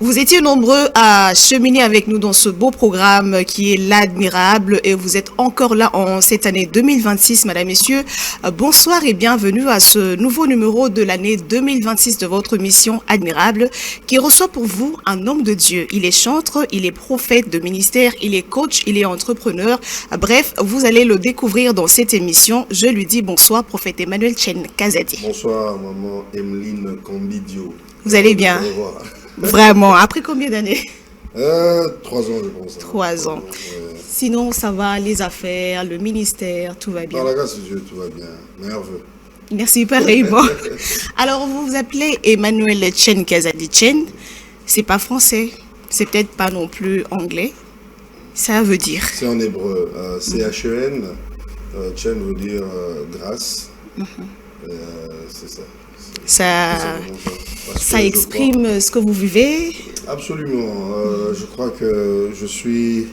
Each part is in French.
Vous étiez nombreux à cheminer avec nous dans ce beau programme qui est l'Admirable et vous êtes encore là en cette année 2026, mesdames, messieurs. Bonsoir et bienvenue à ce nouveau numéro de l'année 2026 de votre mission Admirable qui reçoit pour vous un homme de Dieu. Il est chantre, il est prophète de ministère, il est coach, il est entrepreneur. Bref, vous allez le découvrir dans cette émission. Je lui dis bonsoir, prophète Emmanuel Chen Kazadi. Bonsoir, maman Emeline Cambidio. Vous allez bien? Vraiment, après combien d'années? 3 ans, je pense. 3 ans. Sinon, ça va, les affaires, le ministère, tout va bien. Par la grâce de Dieu, tout va bien. Merveilleux. Merci, pareillement. Alors, vous vous appelez Emmanuel Chen Kazadi Chen. C'est pas français, c'est peut-être pas non plus anglais. Ça veut dire. C'est en hébreu. C-H-E-N. Chen veut dire grâce. C'est ça. Ça exprime ce que vous vivez? Absolument. Je crois que je suis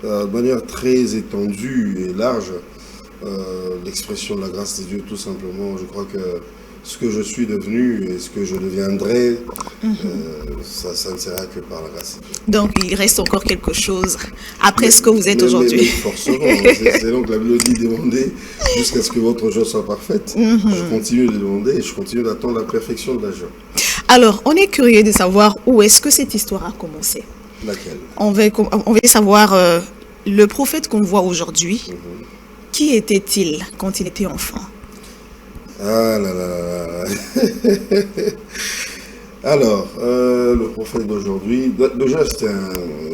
de manière très étendue et large l'expression de la grâce de Dieu, tout simplement. Je crois que ce que je suis devenu et ce que je deviendrai, ça ne sera que par la grâce de Dieu. Donc, il reste encore quelque chose après ce que vous êtes aujourd'hui. Forcément, c'est donc la mélodie demandée jusqu'à ce que votre joie soit parfaite. Je continue de demander et je continue d'attendre la perfection de la joie. Alors, on est curieux de savoir où est-ce que cette histoire a commencé. Laquelle? On veut savoir le prophète qu'on voit aujourd'hui. Qui était-il quand il était enfant? Ah là là là là. Alors, le prophète d'aujourd'hui, déjà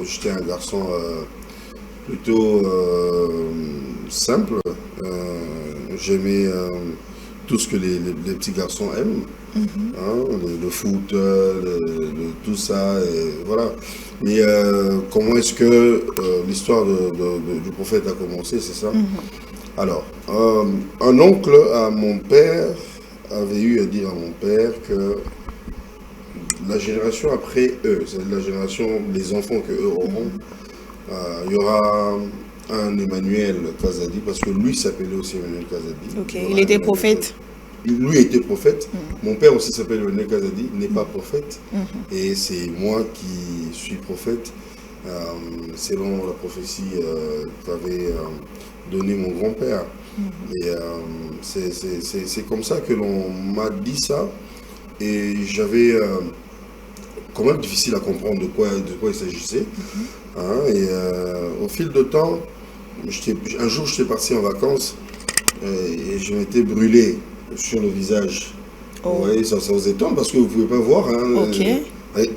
j'étais un garçon plutôt simple. J'aimais tout ce que les petits garçons aiment. Le foot, tout ça, et voilà. Mais comment est-ce que l'histoire du prophète a commencé, c'est ça? Alors, un oncle à mon père avait eu à dire à mon père que la génération après eux, c'est la génération des enfants qu'eux auront, il y aura un Emmanuel Kazadi, parce que lui s'appelait aussi Emmanuel Kazadi. Ok, il était prophète. Lui était prophète. Mon père aussi s'appelle Emmanuel Kazadi, n'est pas prophète. Et c'est moi qui suis prophète, selon la prophétie qu'avait donné mon grand-père. Et c'est comme ça que l'on m'a dit ça. Et j'avais quand même difficile à comprendre de quoi il s'agissait. Et au fil de temps, un jour j'étais parti en vacances et je m'étais brûlé sur le visage. Vous voyez, ça vous étonne parce que vous ne pouvez pas voir.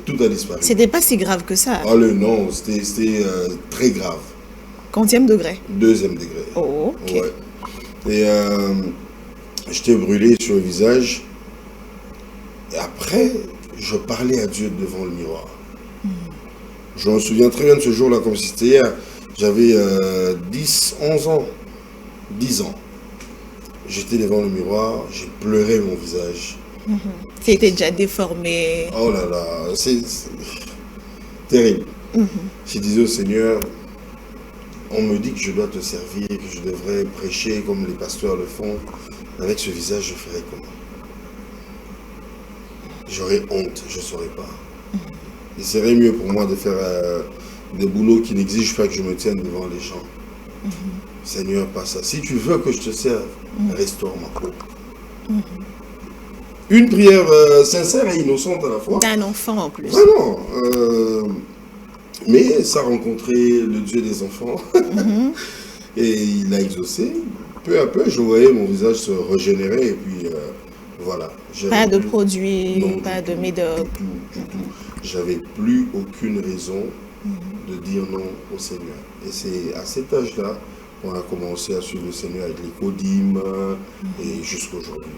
Tout a disparu. C'était pas si grave que ça. Ah non, c'était très grave. Quantième degré? 2e degré. Oh, ok. Ouais. Et j'étais brûlé sur le visage. Et après, je parlais à Dieu devant le miroir. Je me souviens très bien de ce jour-là, comme si c'était hier. J'avais 11 ans. 10 ans. J'étais devant le miroir, j'ai pleuré mon visage. C'était déjà déformé. Oh là là, c'est terrible. Je disais au Seigneur, on me dit que je dois te servir, que je devrais prêcher comme les pasteurs le font. Avec ce visage, je ferais comment? J'aurais honte, je ne saurais pas. Il serait mieux pour moi de faire des boulots qui n'exigent pas que je me tienne devant les gens. Seigneur, pas ça. Si tu veux que je te serve, restaure ma peau. Une prière sincère et innocente à la fois. D'un enfant en plus. Vraiment. Mais ça a rencontré le Dieu des enfants. Et il a exaucé. Peu à peu, je voyais mon visage se régénérer. Et puis, voilà. Pas de produits, pas de médoc. Du tout. J'avais plus aucune raison de dire non au Seigneur. Et c'est à cet âge-là qu'on a commencé à suivre le Seigneur avec les codymes et jusqu'à aujourd'hui.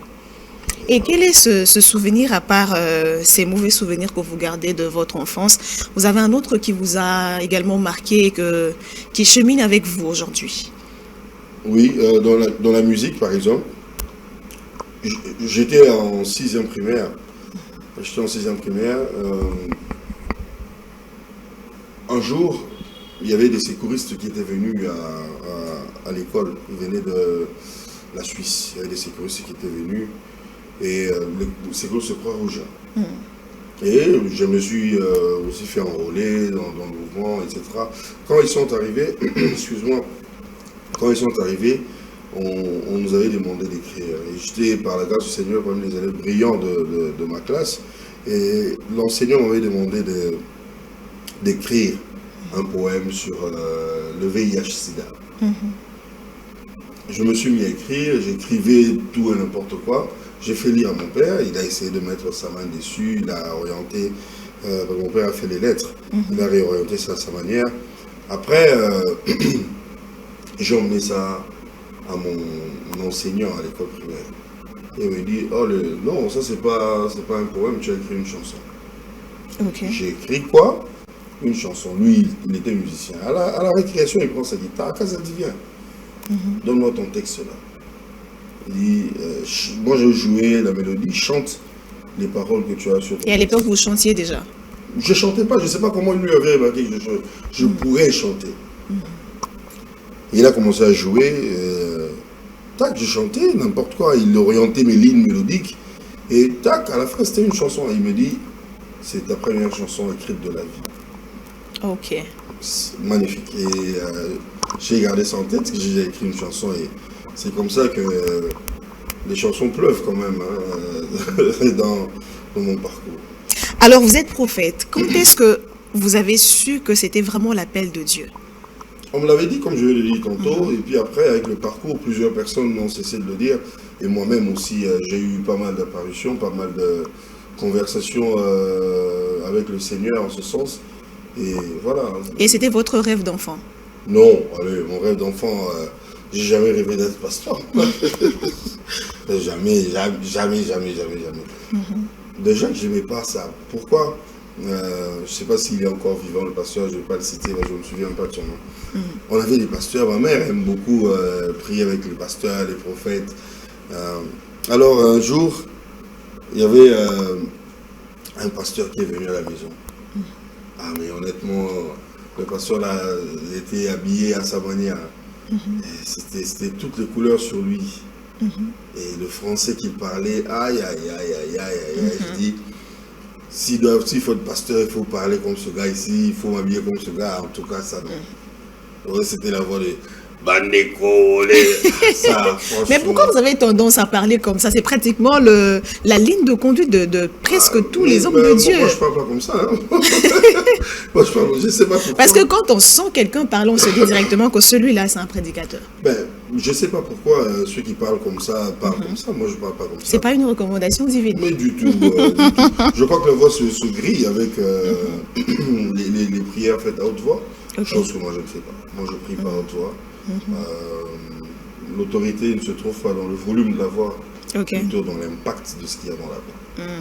Et quel est ce souvenir, à part ces mauvais souvenirs que vous gardez de votre enfance? Vous avez un autre qui vous a également marqué, qui chemine avec vous aujourd'hui? Oui, dans la musique, par exemple. J'étais en 6e primaire. J'étais en 6e primaire. Un jour, il y avait des secouristes qui étaient venus à l'école. Ils venaient de la Suisse. Il y avait des secouristes qui étaient venus. Et les secouristes se Croix-Rouge. Et je me suis aussi fait enrôler dans le mouvement, etc. Quand ils sont arrivés, excuse-moi, quand ils sont arrivés, on nous avait demandé d'écrire. Et j'étais, par la grâce du Seigneur, parmi les élèves brillants de ma classe. Et l'enseignant m'avait demandé d'écrire un poème sur le VIH-Sida. Je me suis mis à écrire, j'écrivais tout et n'importe quoi. J'ai fait lire à mon père, il a essayé de mettre sa main dessus, il a orienté, mon père a fait les lettres, il a réorienté ça à sa manière. Après, j'ai emmené ça à mon enseignant à l'école primaire. Et il me dit, oh non, ça c'est pas un poème, tu as écrit une chanson. Ok. J'ai écrit quoi? Une chanson. Lui, il était musicien. À la récréation, il prend sa guitare, quand ça dit viens, donne-moi ton texte là. Il dit, moi je jouais la mélodie, chante les paroles que tu as sur ton Et à texte. l'époque, vous chantiez déjà? Je chantais pas, je ne sais pas comment il lui avait remarqué que je pourrais chanter. Il a commencé à jouer, tac, je chantais n'importe quoi, il orientait mes lignes mélodiques, et tac, à la fin c'était une chanson. Il me dit, c'est ta première chanson écrite de la vie. Ok. C'est magnifique. Et j'ai gardé ça en tête, parce que j'ai écrit une chanson, et c'est comme ça que les chansons pleuvent quand même dans mon parcours. Alors, vous êtes prophète. Quand est-ce que vous avez su que c'était vraiment l'appel de Dieu? On me l'avait dit, comme je l'ai dit tantôt, et puis après, avec le parcours, plusieurs personnes n'ont cessé de le dire, et moi-même aussi, j'ai eu pas mal d'apparitions, pas mal de conversations avec le Seigneur en ce sens, et voilà. Et c'était votre rêve d'enfant? Non, allez, mon rêve d'enfant, j'ai jamais rêvé d'être pasteur. Jamais. Déjà que je n'aimais pas ça. Pourquoi? Je ne sais pas s'il est encore vivant, le pasteur, je ne vais pas le citer, mais je ne me souviens pas de son nom. On avait des pasteurs, ma mère aime beaucoup prier avec les pasteurs, les prophètes. Alors un jour, il y avait un pasteur qui est venu à la maison. Ah mais honnêtement, le pasteur là, il était habillé à sa manière. C'était toutes les couleurs sur lui. Et le français qu'il parlait, aïe. Je dis, s'il faut être pasteur, il faut parler comme ce gars ici, il faut m'habiller comme ce gars. En tout cas, ça non. Ouais, c'était la voix de Bandeko, ça, Mais pourquoi vous avez tendance à parler comme ça? C'est pratiquement la ligne de conduite de presque tous les hommes de Dieu. Moi, je parle pas comme ça. Hein. Moi, je sais pas pourquoi. Parce que quand on sent quelqu'un parler, on se dit directement que celui-là, c'est un prédicateur. Je sais pas pourquoi ceux qui parlent comme ça parlent comme ça. Moi, je parle pas comme ça. C'est pas une recommandation divine. Mais du tout. Je crois que la voix se grille avec les prières faites à haute voix. Chose que moi, je ne fais pas. Moi, je prie pas à haute voix. L'autorité ne se trouve pas dans le volume de la voix, plutôt dans l'impact de ce qu'il y a dans la voix.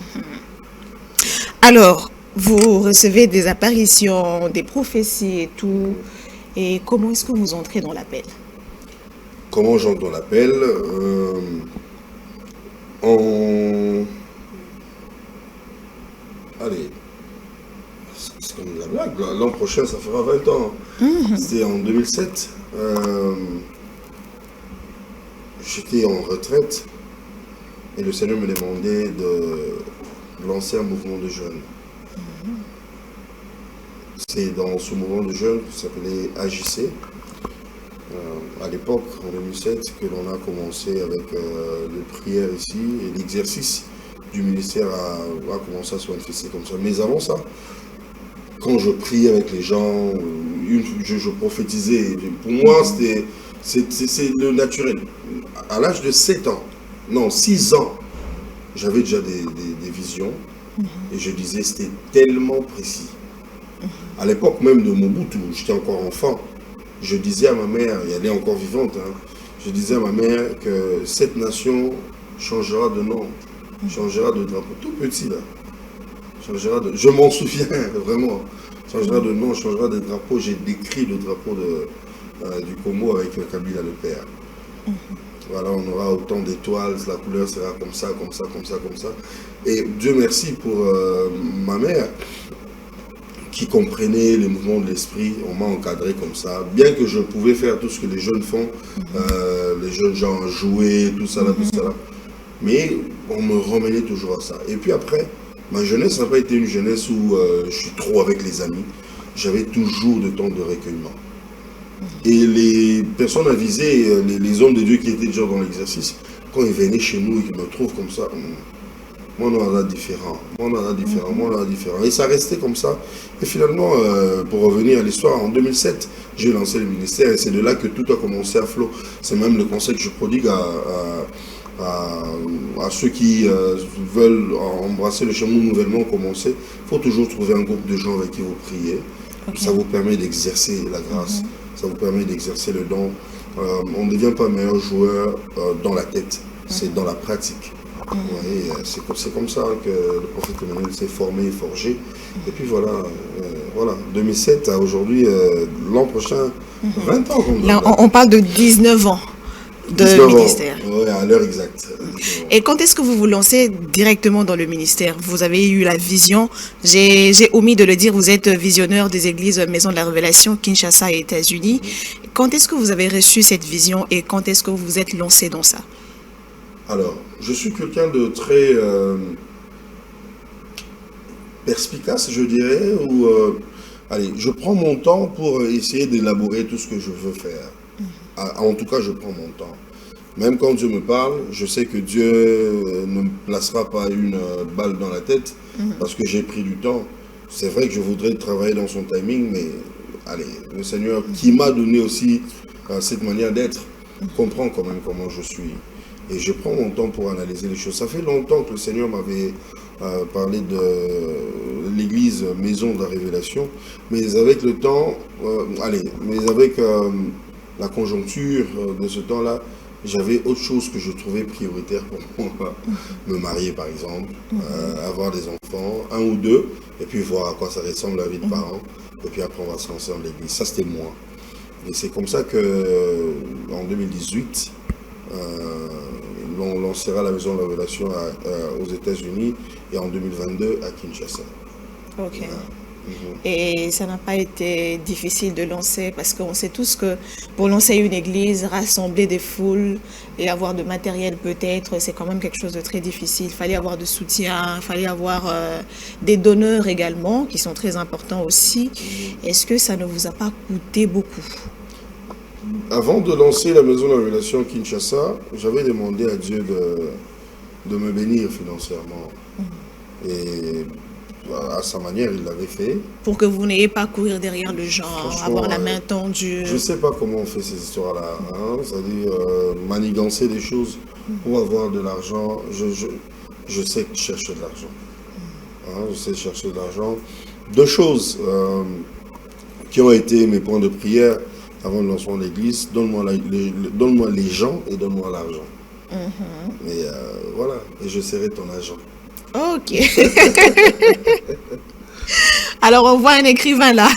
Alors, vous recevez des apparitions, des prophéties et tout. Et comment est-ce que vous entrez dans l'appel? Comment j'entre dans l'appel? Allez, c'est comme la blague. L'an prochain, ça fera 20 ans. C'était en 2007. J'étais en retraite et le Seigneur me demandait de lancer un mouvement de jeunes. C'est dans ce mouvement de jeunes qui s'appelait AJC, à l'époque, en 2007, que l'on a commencé avec les prières ici et l'exercice du ministère a commencé à se manifester comme ça. Mais avant ça, quand je priais avec les gens, je prophétisais. Pour moi, c'est le naturel. À l'âge de 7 ans, non, 6 ans, j'avais déjà des visions et je disais, c'était tellement précis. À l'époque même de Mobutu, j'étais encore enfant, je disais à ma mère, et elle est encore vivante, hein, je disais à ma mère que cette nation changera de nom, changera de drapeau, tout petit là. Je m'en souviens vraiment, changera de nom, changera de drapeau. J'ai décrit le drapeau du Congo avec Kabila le père. Voilà, on aura autant d'étoiles, la couleur sera comme ça, comme ça, comme ça, comme ça. Et Dieu merci pour ma mère qui comprenait les mouvements de l'esprit. On m'a encadré comme ça. Bien que je pouvais faire tout ce que les jeunes font, les jeunes gens jouer, tout ça là, tout ça là. Mais on me remenait toujours à ça. Et puis après, Ma jeunesse n'a pas été une jeunesse où je suis trop avec les amis. J'avais toujours de temps de recueillement. Et les personnes avisées, les hommes de Dieu qui étaient déjà dans l'exercice, quand ils venaient chez nous et qu'ils me trouvent comme ça, moi on en a différent, moi on en a différent, moi on en a différent. Et ça restait comme ça. Et finalement, pour revenir à l'histoire, en 2007, j'ai lancé le ministère et c'est de là que tout a commencé à flot. C'est même le conseil que je prodigue à ceux qui veulent embrasser le chemin nouvellement commencé. Il faut toujours trouver un groupe de gens avec qui vous priez. Okay. Ça vous permet d'exercer la grâce, ça vous permet d'exercer le don. On ne devient pas meilleur joueur dans la tête, c'est dans la pratique. C'est comme ça que le prophète Emmanuel s'est formé et forgé. Et puis voilà, 2007 à aujourd'hui, l'an prochain, 20 ans. Là, on parle de 19 ans de ministère. Oui, à l'heure exacte. Et quand est-ce que vous vous lancez directement dans le ministère? Vous avez eu la vision, j'ai omis de le dire, vous êtes visionneur des églises Maison de la Révélation, Kinshasa et États-Unis. Quand est-ce que vous avez reçu cette vision et quand est-ce que vous vous êtes lancé dans ça? Alors, je suis quelqu'un de très perspicace, je dirais, où allez, je prends mon temps pour essayer d'élaborer tout ce que je veux faire. En tout cas, je prends mon temps. Même quand Dieu me parle, je sais que Dieu ne me placera pas une balle dans la tête parce que j'ai pris du temps. C'est vrai que je voudrais travailler dans son timing, mais allez, le Seigneur qui m'a donné aussi cette manière d'être comprend quand même comment je suis. Et je prends mon temps pour analyser les choses. Ça fait longtemps que le Seigneur m'avait parlé de l'église Maison de la Révélation, mais avec le temps, mais avec la conjoncture de ce temps-là, j'avais autre chose que je trouvais prioritaire pour moi. Me marier par exemple, avoir des enfants, un ou deux, et puis voir à quoi ça ressemble la vie de parents, et puis après on va se lancer dans l'église. Ça c'était moi. Et c'est comme ça que en 2018, on lancera la Maison de la Révélation aux États-Unis et en 2022 à Kinshasa. Ok. Et ça n'a pas été difficile de lancer parce qu'on sait tous que pour lancer une église, rassembler des foules et avoir de matériel peut-être, c'est quand même quelque chose de très difficile. Il fallait avoir de soutien, il fallait avoir des donneurs également qui sont très importants aussi. Est-ce que ça ne vous a pas coûté beaucoup? Avant de lancer la Maison de la Révélation Kinshasa, j'avais demandé à Dieu de me bénir financièrement. Et à sa manière, il l'avait fait. Pour que vous n'ayez pas à courir derrière le genre, avoir la main tendue. Je ne sais pas comment on fait ces histoires-là. Hein? C'est-à-dire manigancer des choses pour avoir de l'argent. Je sais chercher de l'argent. Hein? Je sais chercher de l'argent. Deux choses qui ont été mes points de prière avant le lancement de l'église. Donne-moi les gens et donne-moi l'argent. Et voilà, et je serai ton agent. Ok. Alors, on voit un écrivain là.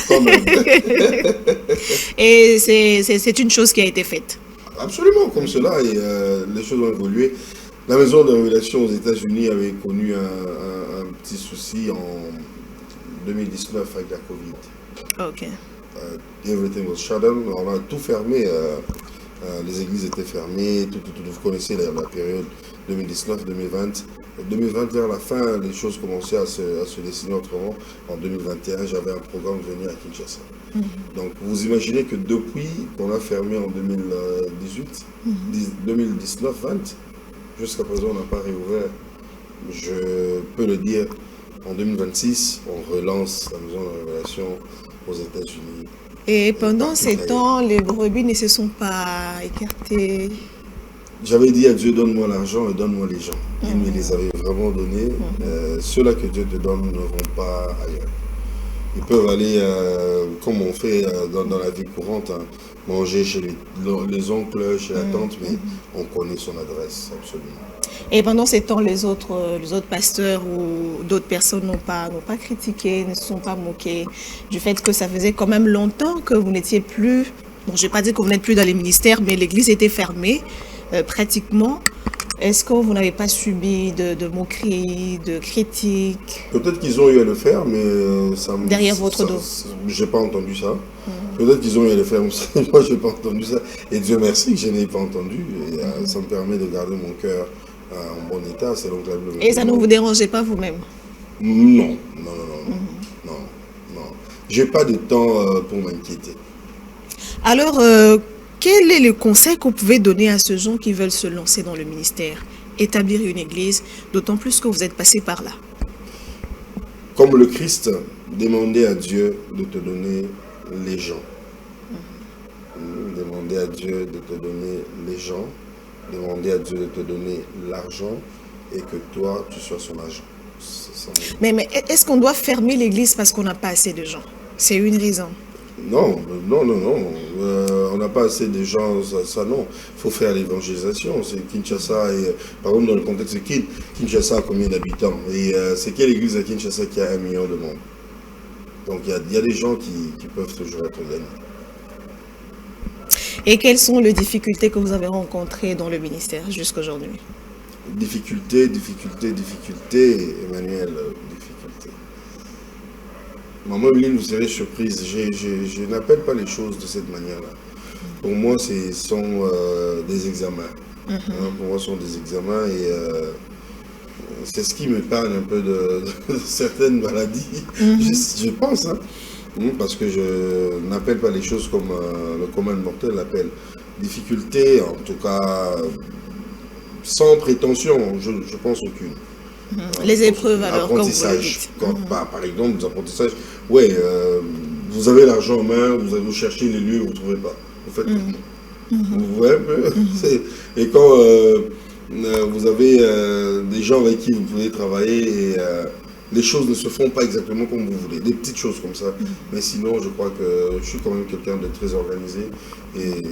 Et c'est une chose qui a été faite. Absolument, comme cela, et les choses ont évolué. La Maison de Révélation aux États-Unis avait connu un petit souci en 2019 avec la Covid. Ok. Everything was shut down. On a tout fermé. Les églises étaient fermées. Vous connaissez la période 2019-2020. 2020, vers la fin, les choses commençaient à se dessiner autrement. En 2021, j'avais un programme venu à Kinshasa. Donc, vous imaginez que depuis qu'on a fermé en 2018, 2019-20, jusqu'à présent, on n'a pas réouvert. Je peux le dire, en 2026, on relance la Maison de la Révélation aux États-Unis. Et pendant ces temps, les brebis ne se sont pas écartées. J'avais dit à Dieu, donne-moi l'argent et donne-moi les gens. Il me les avait vraiment donnés. Ceux-là que Dieu te donne ne vont pas ailleurs. Ils peuvent aller, comme on fait dans la vie courante, hein, manger chez les oncles, chez la tante, mais on connaît son adresse, absolument. Et pendant ces temps, les autres pasteurs ou d'autres personnes n'ont pas critiqué, ne se sont pas moqués du fait que ça faisait quand même longtemps que vous n'étiez plus, bon, je ne vais pas dire que vous n'êtes plus dans les ministères, mais l'église était fermée. Pratiquement, est-ce que vous n'avez pas subi de moqueries, de critiques? Peut-être qu'ils ont eu à le faire, mais ça me... Derrière votre dos. J'ai pas entendu ça. Peut-être qu'ils ont eu à le faire, mais moi j'ai pas entendu ça. Et Dieu merci que je n'ai pas entendu. Et ça me permet de garder mon cœur en bon état. C'est donc la Et ça ne vous dérangeait pas vous-même? Non, non, non, non, non. J'ai pas de temps pour m'inquiéter. Alors, quel est le conseil que vous pouvez donner à ceux gens qui veulent se lancer dans le ministère, établir une église, d'autant plus que vous êtes passé par là? Comme le Christ, demander à Dieu de te donner les gens. Demander à Dieu de te donner les gens. Demander à Dieu de te donner l'argent et que toi, tu sois son agent. Mais est-ce qu'on doit fermer l'église parce qu'on n'a pas assez de gens? C'est une raison. Non, non, non, non. On n'a pas assez de gens, ça non. Il faut faire l'évangélisation. C'est Kinshasa, et, par exemple, dans le contexte de Kinshasa a combien d'habitants? Et c'est quelle église à Kinshasa qui a 1 million de membres? Donc il y a des gens qui peuvent toujours être gagnés. Et quelles sont les difficultés que vous avez rencontrées dans le ministère jusqu'à aujourd'hui? Difficulté, Emmanuel, difficulté. Maman Lille, vous serez surprise, je n'appelle pas les choses de cette manière-là. Pour moi, ce sont des examens. Pour moi, ce sont des examens et c'est ce qui me parle un peu de certaines maladies, je pense. Hein. Parce que je n'appelle pas les choses comme le commun mortel l'appelle. Difficulté, en tout cas, sans prétention, je pense aucune. Les épreuves, alors, comme vous le dites. dites. Par exemple, les apprentissages, ouais, vous avez l'argent en main, vous cherchez les lieux, vous ne trouvez pas. Vous faites Vous voyez un peu Et quand vous avez des gens avec qui vous pouvez travailler et les choses ne se font pas exactement comme vous voulez, des petites choses comme ça. Mais sinon, je crois que je suis quand même quelqu'un de très organisé et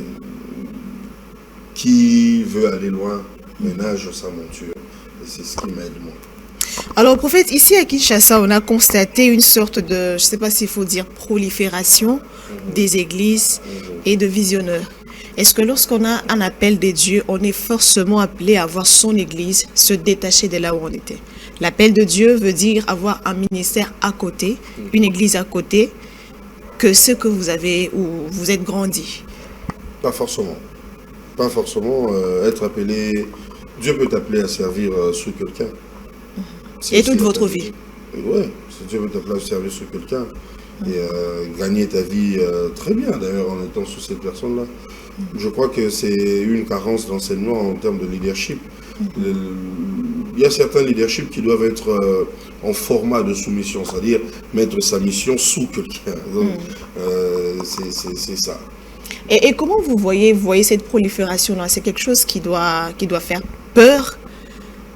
qui veut aller loin, ménage sa monture. Et c'est ce qui m'aide, moi. Alors, prophète, ici à Kinshasa, on a constaté une sorte de, je ne sais pas s'il faut dire, prolifération des églises et de visionneurs. Est-ce que lorsqu'on a un appel des dieux, on est forcément appelé à avoir son église, se détacher de là où on était? L'appel de Dieu veut dire avoir un ministère à côté, une église à côté, que ce que vous avez, où vous êtes grandi. Pas forcément. Pas forcément être appelé. Dieu peut t'appeler à servir sous quelqu'un. Et toute votre vie. Oui, Dieu peut t'appeler à servir sous quelqu'un. Et gagner ta vie très bien, d'ailleurs, en étant sous cette personne-là. Je crois que c'est une carence d'enseignement en termes de leadership. Il y a certains leaderships qui doivent être en format de soumission, c'est-à-dire mettre sa mission sous quelqu'un. Donc, c'est ça. Et comment vous voyez cette prolifération-là? C'est quelque chose qui doit faire peur?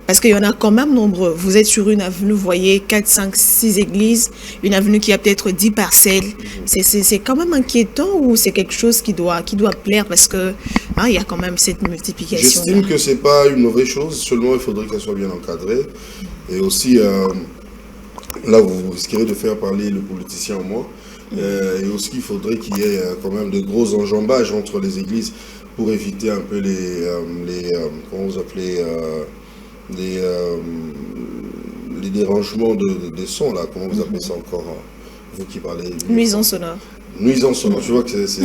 Parce qu'il y en a quand même nombreux. Vous êtes sur une avenue, vous voyez 4, 5, 6 églises, une avenue qui a peut-être 10 parcelles. C'est quand même inquiétant ou c'est quelque chose qui doit plaire parce que il y a quand même cette multiplication. J'estime que ce n'est pas une mauvaise chose, seulement il faudrait qu'elle soit bien encadrée. Et aussi, là vous risquerez de faire parler le politicien en moi. Et aussi il faudrait qu'il y ait quand même de gros enjambages entre les églises pour éviter un peu les comment vous appelez les dérangements de son, là, comment vous appelez ça encore, vous qui parlez? Nuisance sonore. Nuisance sonore, tu vois que c'est...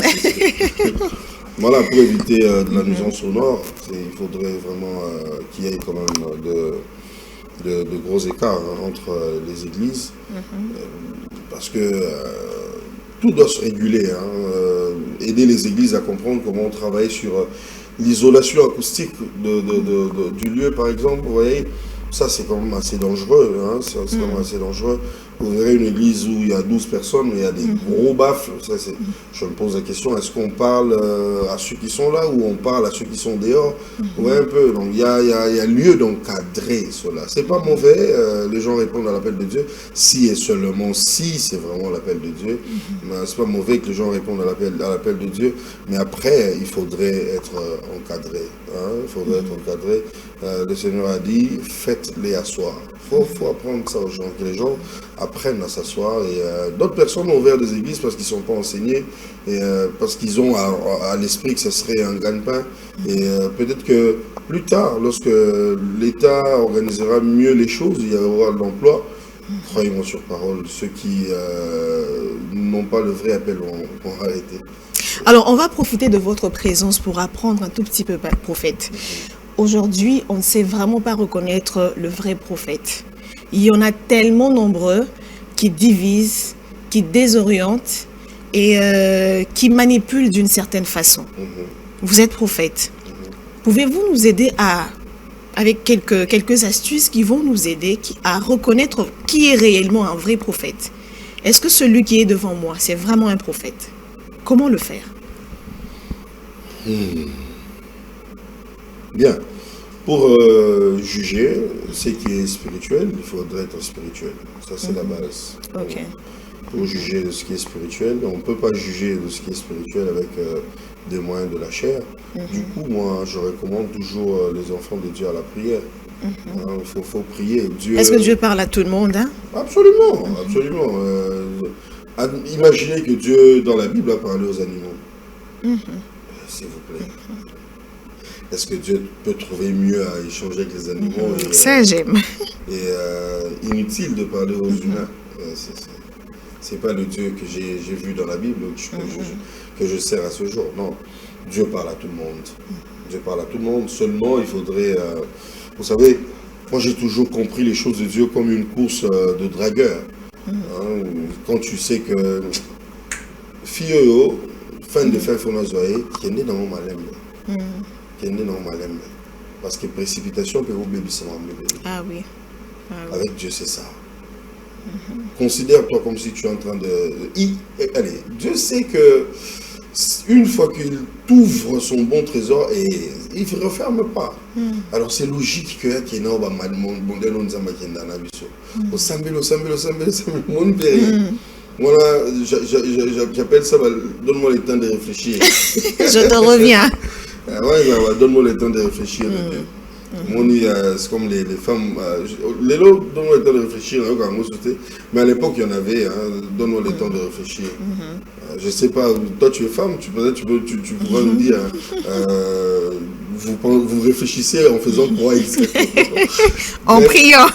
Voilà, pour éviter de la nuisance sonore, il faudrait vraiment qu'il y ait quand même de gros écarts entre les églises, parce que tout doit se réguler, aider les églises à comprendre comment travailler sur l'isolation acoustique du lieu, par exemple, vous voyez, ça c'est quand même assez dangereux, c'est quand même assez dangereux. Vous verrez une église où il y a 12 personnes, mais il y a des gros baffles. Je me pose la question, est-ce qu'on parle à ceux qui sont là ou on parle à ceux qui sont dehors? Vous voyez un peu, donc il y a lieu d'encadrer cela. C'est pas mauvais, les gens répondent à l'appel de Dieu, si et seulement si c'est vraiment l'appel de Dieu. C'est pas mauvais que les gens répondent à l'appel de Dieu, mais après, il faudrait être encadré. Il faudrait être encadré. Le Seigneur a dit, faites-les asseoir. Il faut apprendre ça aux gens, que les gens apprennent à s'asseoir. Et d'autres personnes ont ouvert des églises parce qu'ils ne sont pas enseignés, et parce qu'ils ont à l'esprit que ce serait un gagne-pain. Et peut-être que plus tard, lorsque l'État organisera mieux les choses, il y aura de l'emploi. Croyez-moi sur parole, ceux qui n'ont pas le vrai appel vont arrêter. Alors, on va profiter de votre présence pour apprendre un tout petit peu, prophète. Aujourd'hui, on ne sait vraiment pas reconnaître le vrai prophète. il y en a tellement nombreux qui divisent, qui désorientent et qui manipulent d'une certaine façon. Vous êtes prophète. Pouvez-vous nous aider avec quelques astuces qui vont nous aider à reconnaître qui est réellement un vrai prophète? Est-ce que celui qui est devant moi, c'est vraiment un prophète? Comment le faire? Bien. Pour juger ce qui est spirituel, il faudrait être spirituel. Ça, c'est la base. Ok. Pour juger de ce qui est spirituel, on ne peut pas juger de ce qui est spirituel avec des moyens de la chair. Du coup, moi, je recommande toujours les enfants de Dieu à la prière. Il faut prier. Dieu... Est-ce que Dieu parle à tout le monde, hein? Absolument, absolument. Imaginez que Dieu, dans la Bible, a parlé aux animaux. S'il vous plaît. Est-ce que Dieu peut trouver mieux à échanger avec les animaux Ça, j'aime. Et inutile de parler aux humains. C'est pas le Dieu que j'ai vu dans la Bible, que je sers à ce jour. Non, Dieu parle à tout le monde. Dieu parle à tout le monde. Seulement, il faudrait... vous savez, moi j'ai toujours compris les choses de Dieu comme une course de dragueur. Quand tu sais que... Fille, fin de fin, qui est né dans mon malem. Qui est né dans mon malem. Parce que précipitation peut vous bébé sans bébé. Ah oui. Avec Dieu, c'est ça. Considère-toi comme si tu es en train de... Allez, Dieu sait que une fois qu'il t'ouvre son bon trésor, et il ne referme pas. Alors c'est logique que qui est là, voilà, j'appelle ça, donne-moi le temps de réfléchir. Je te reviens. Donne-moi le temps de réfléchir. C'est comme les femmes. Les lots, donne-moi le temps de réfléchir. Mais à l'époque, il y en avait. Donne-moi le temps de réfléchir. Je ne sais pas, toi tu es femme, tu pourras nous dire. Vous réfléchissez en faisant quoi exactement? En priant.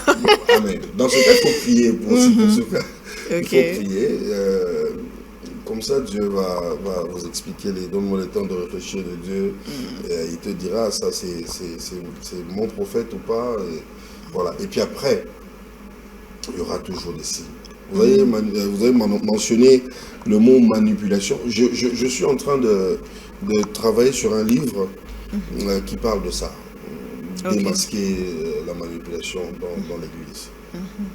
Mais dans ce cas, il faut prier pour ce cas. Il faut prier. Comme ça, Dieu va vous expliquer, donne-moi le temps de réfléchir de Dieu. Et, il te dira, ça c'est mon prophète ou pas. Et, voilà. Et puis après, il y aura toujours des signes. Vous avez mentionné le mot manipulation. Je suis en train de travailler sur un livre qui parle de ça. Démasquer la manipulation dans l'Église.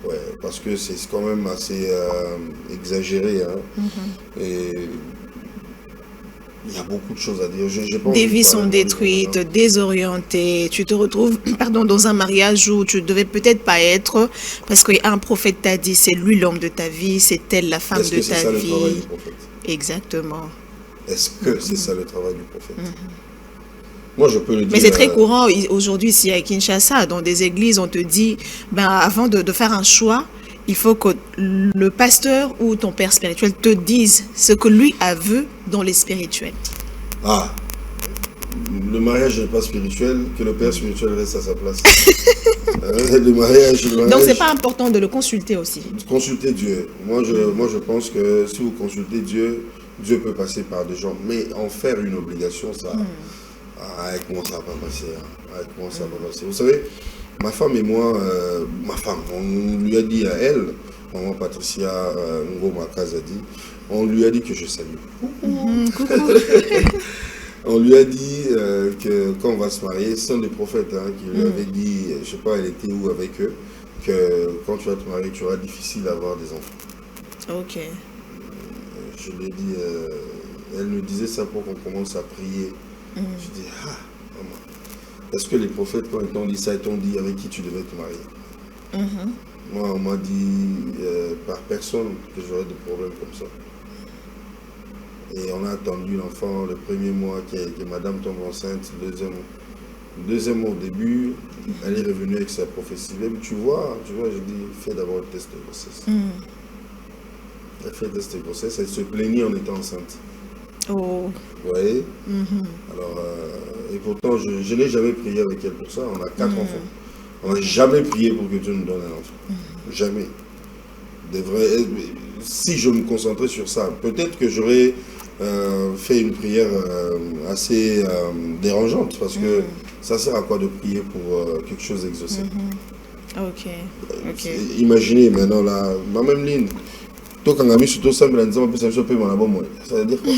Ouais, parce que c'est quand même assez exagéré. Et il y a beaucoup de choses à dire. Des vies sont détruites, désorientées. Tu te retrouves dans un mariage où tu ne devais peut-être pas être, parce qu'un prophète t'a dit c'est lui l'homme de ta vie, c'est elle la femme de ta vie. Est-ce que c'est ça le travail du prophète? Exactement. Est-ce que c'est ça le travail du prophète? Moi, je peux le dire. Mais c'est très courant aujourd'hui ici à Kinshasa. Dans des églises, on te dit, avant de faire un choix, il faut que le pasteur ou ton père spirituel te dise ce que lui a vu dans les spirituels. Ah, le mariage n'est pas spirituel, que le père spirituel reste à sa place. le mariage... Donc, c'est pas important de le consulter aussi. Consulter Dieu. Moi, je pense que si vous consultez Dieu, Dieu peut passer par des gens. Mais en faire une obligation, ça... Avec moi, ça va pas passer. Avec moi, ça va pas passer. Vous savez, ma femme et moi, on lui a dit à elle, maman Patricia Ngoma Kazadi, on lui a dit que je salue. On lui a dit que quand on va se marier, ce sont des prophètes qui lui avaient dit, je sais pas, elle était où avec eux, que quand tu vas te marier, tu auras difficile d'avoir des enfants. Ok. Je lui ai dit, elle nous disait ça pour qu'on commence à prier. Je dis, maman, est-ce que les prophètes, quand ils t'ont dit ça, ils t'ont dit avec qui tu devais te marier? Moi, on m'a dit par personne que j'aurais des problèmes comme ça. Et on a attendu l'enfant le premier mois que madame tombe enceinte, deuxième mois au début, elle est revenue avec sa prophétie. Même tu vois, je dis, fais d'abord le test de grossesse. Elle fait le test de grossesse, elle se plaignait en étant enceinte. Oh. Vous voyez? Alors, et pourtant, je n'ai jamais prié avec elle pour ça. On a 4 enfants. On n'a jamais prié pour que Dieu nous donne un enfant. Jamais. Si je me concentrais sur ça, peut-être que j'aurais fait une prière assez dérangeante, parce que ça sert à quoi de prier pour quelque chose d'exaucé? Ok, ok. Imaginez maintenant la même ligne. Toi, quand on a mis sur tout ça, mais disant, ça veut dire quoi?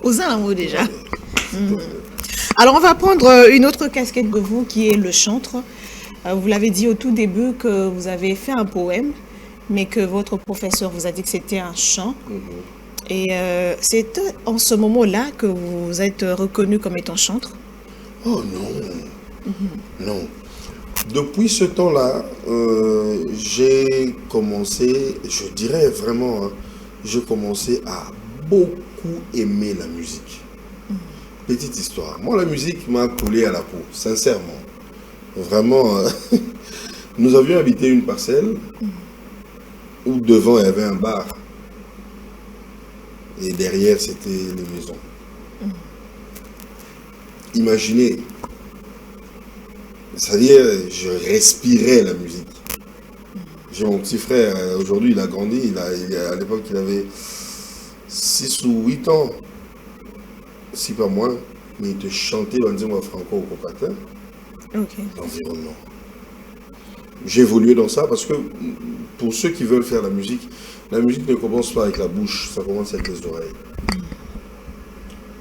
Aux amours déjà. Ouais. Alors, on va prendre une autre casquette de vous qui est le chantre. Vous l'avez dit au tout début que vous avez fait un poème, mais que votre professeur vous a dit que c'était un chant. Et c'est en ce moment-là que vous êtes reconnu comme étant chantre. Oh non, non. Depuis ce temps-là, j'ai commencé, je dirais vraiment, hein, j'ai commencé à beaucoup aimer la musique. Petite histoire. Moi, la musique m'a collé à la peau, sincèrement. Vraiment, nous avions habité une parcelle où devant il y avait un bar. Et derrière, c'était les maisons. Imaginez, c'est-à-dire, je respirais la musique. J'ai mon petit frère, aujourd'hui il a grandi, à l'époque il avait 6 ou 8 ans, si pas moins, mais il te chantait, on disait moi franco au copatin, l'environnement. J'ai évolué dans ça parce que pour ceux qui veulent faire la musique ne commence pas avec la bouche, ça commence avec les oreilles.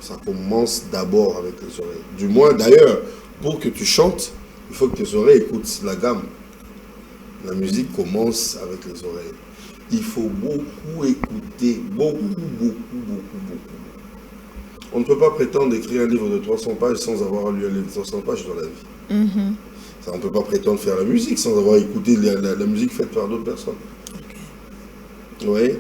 Ça commence d'abord avec les oreilles. Du moins d'ailleurs, pour que tu chantes, il faut que tes oreilles écoutent la gamme. La musique commence avec les oreilles. Il faut beaucoup écouter, beaucoup. On ne peut pas prétendre écrire un livre de 300 pages sans avoir lu un livre de 300 pages dans la vie. Ça, on ne peut pas prétendre faire la musique sans avoir écouté la musique faite par d'autres personnes. Oui.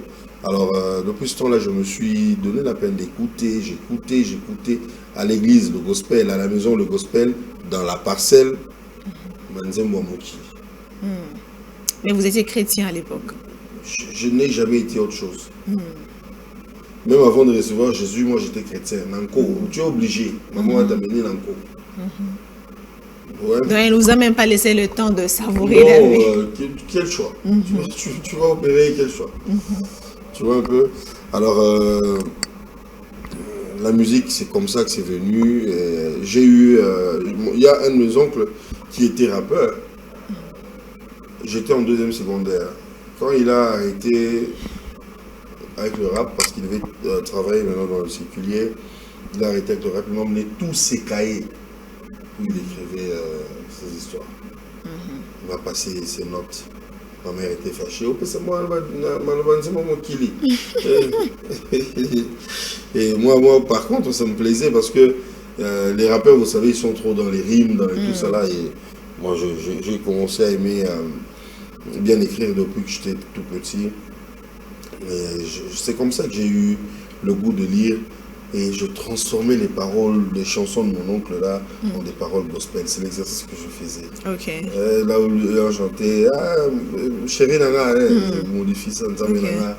Alors, depuis ce temps-là, je me suis donné la peine d'écouter. J'écoutais à l'église le gospel, à la maison le gospel, dans la parcelle. Mais vous étiez chrétien à l'époque. Je n'ai jamais été autre chose. Même avant de recevoir Jésus, moi j'étais chrétien. Nanko, tu es obligé. Maman va t'amener Nanko. Ouais. Donc, elle ne nous a même pas laissé le temps de savourer la vie. Quel choix. Tu vas opérer, quel choix. Tu vois un peu. Alors, la musique, c'est comme ça que c'est venu. J'ai eu... Il y a un de mes oncles qui était rappeur. J'étais en 2e secondaire. Quand il a arrêté avec le rap, parce qu'il devait travailler maintenant dans le séculier, il a arrêté avec le rap, il m'a emmené tous ses cahiers où il écrivait ses histoires. Il m'a passé ses notes. Ma mère était fâchée. Oh, c'est moi, et moi, par contre, ça me plaisait parce que les rappeurs, vous savez, ils sont trop dans les rimes, dans tout ça là. Et moi, j'ai commencé à aimer bien écrire depuis que j'étais tout petit. C'est comme ça que j'ai eu le goût de lire et je transformais les paroles des chansons de mon oncle là en des paroles gospel. C'est l'exercice que je faisais. Là où il chantait chérie nana, je modifie ça, nana.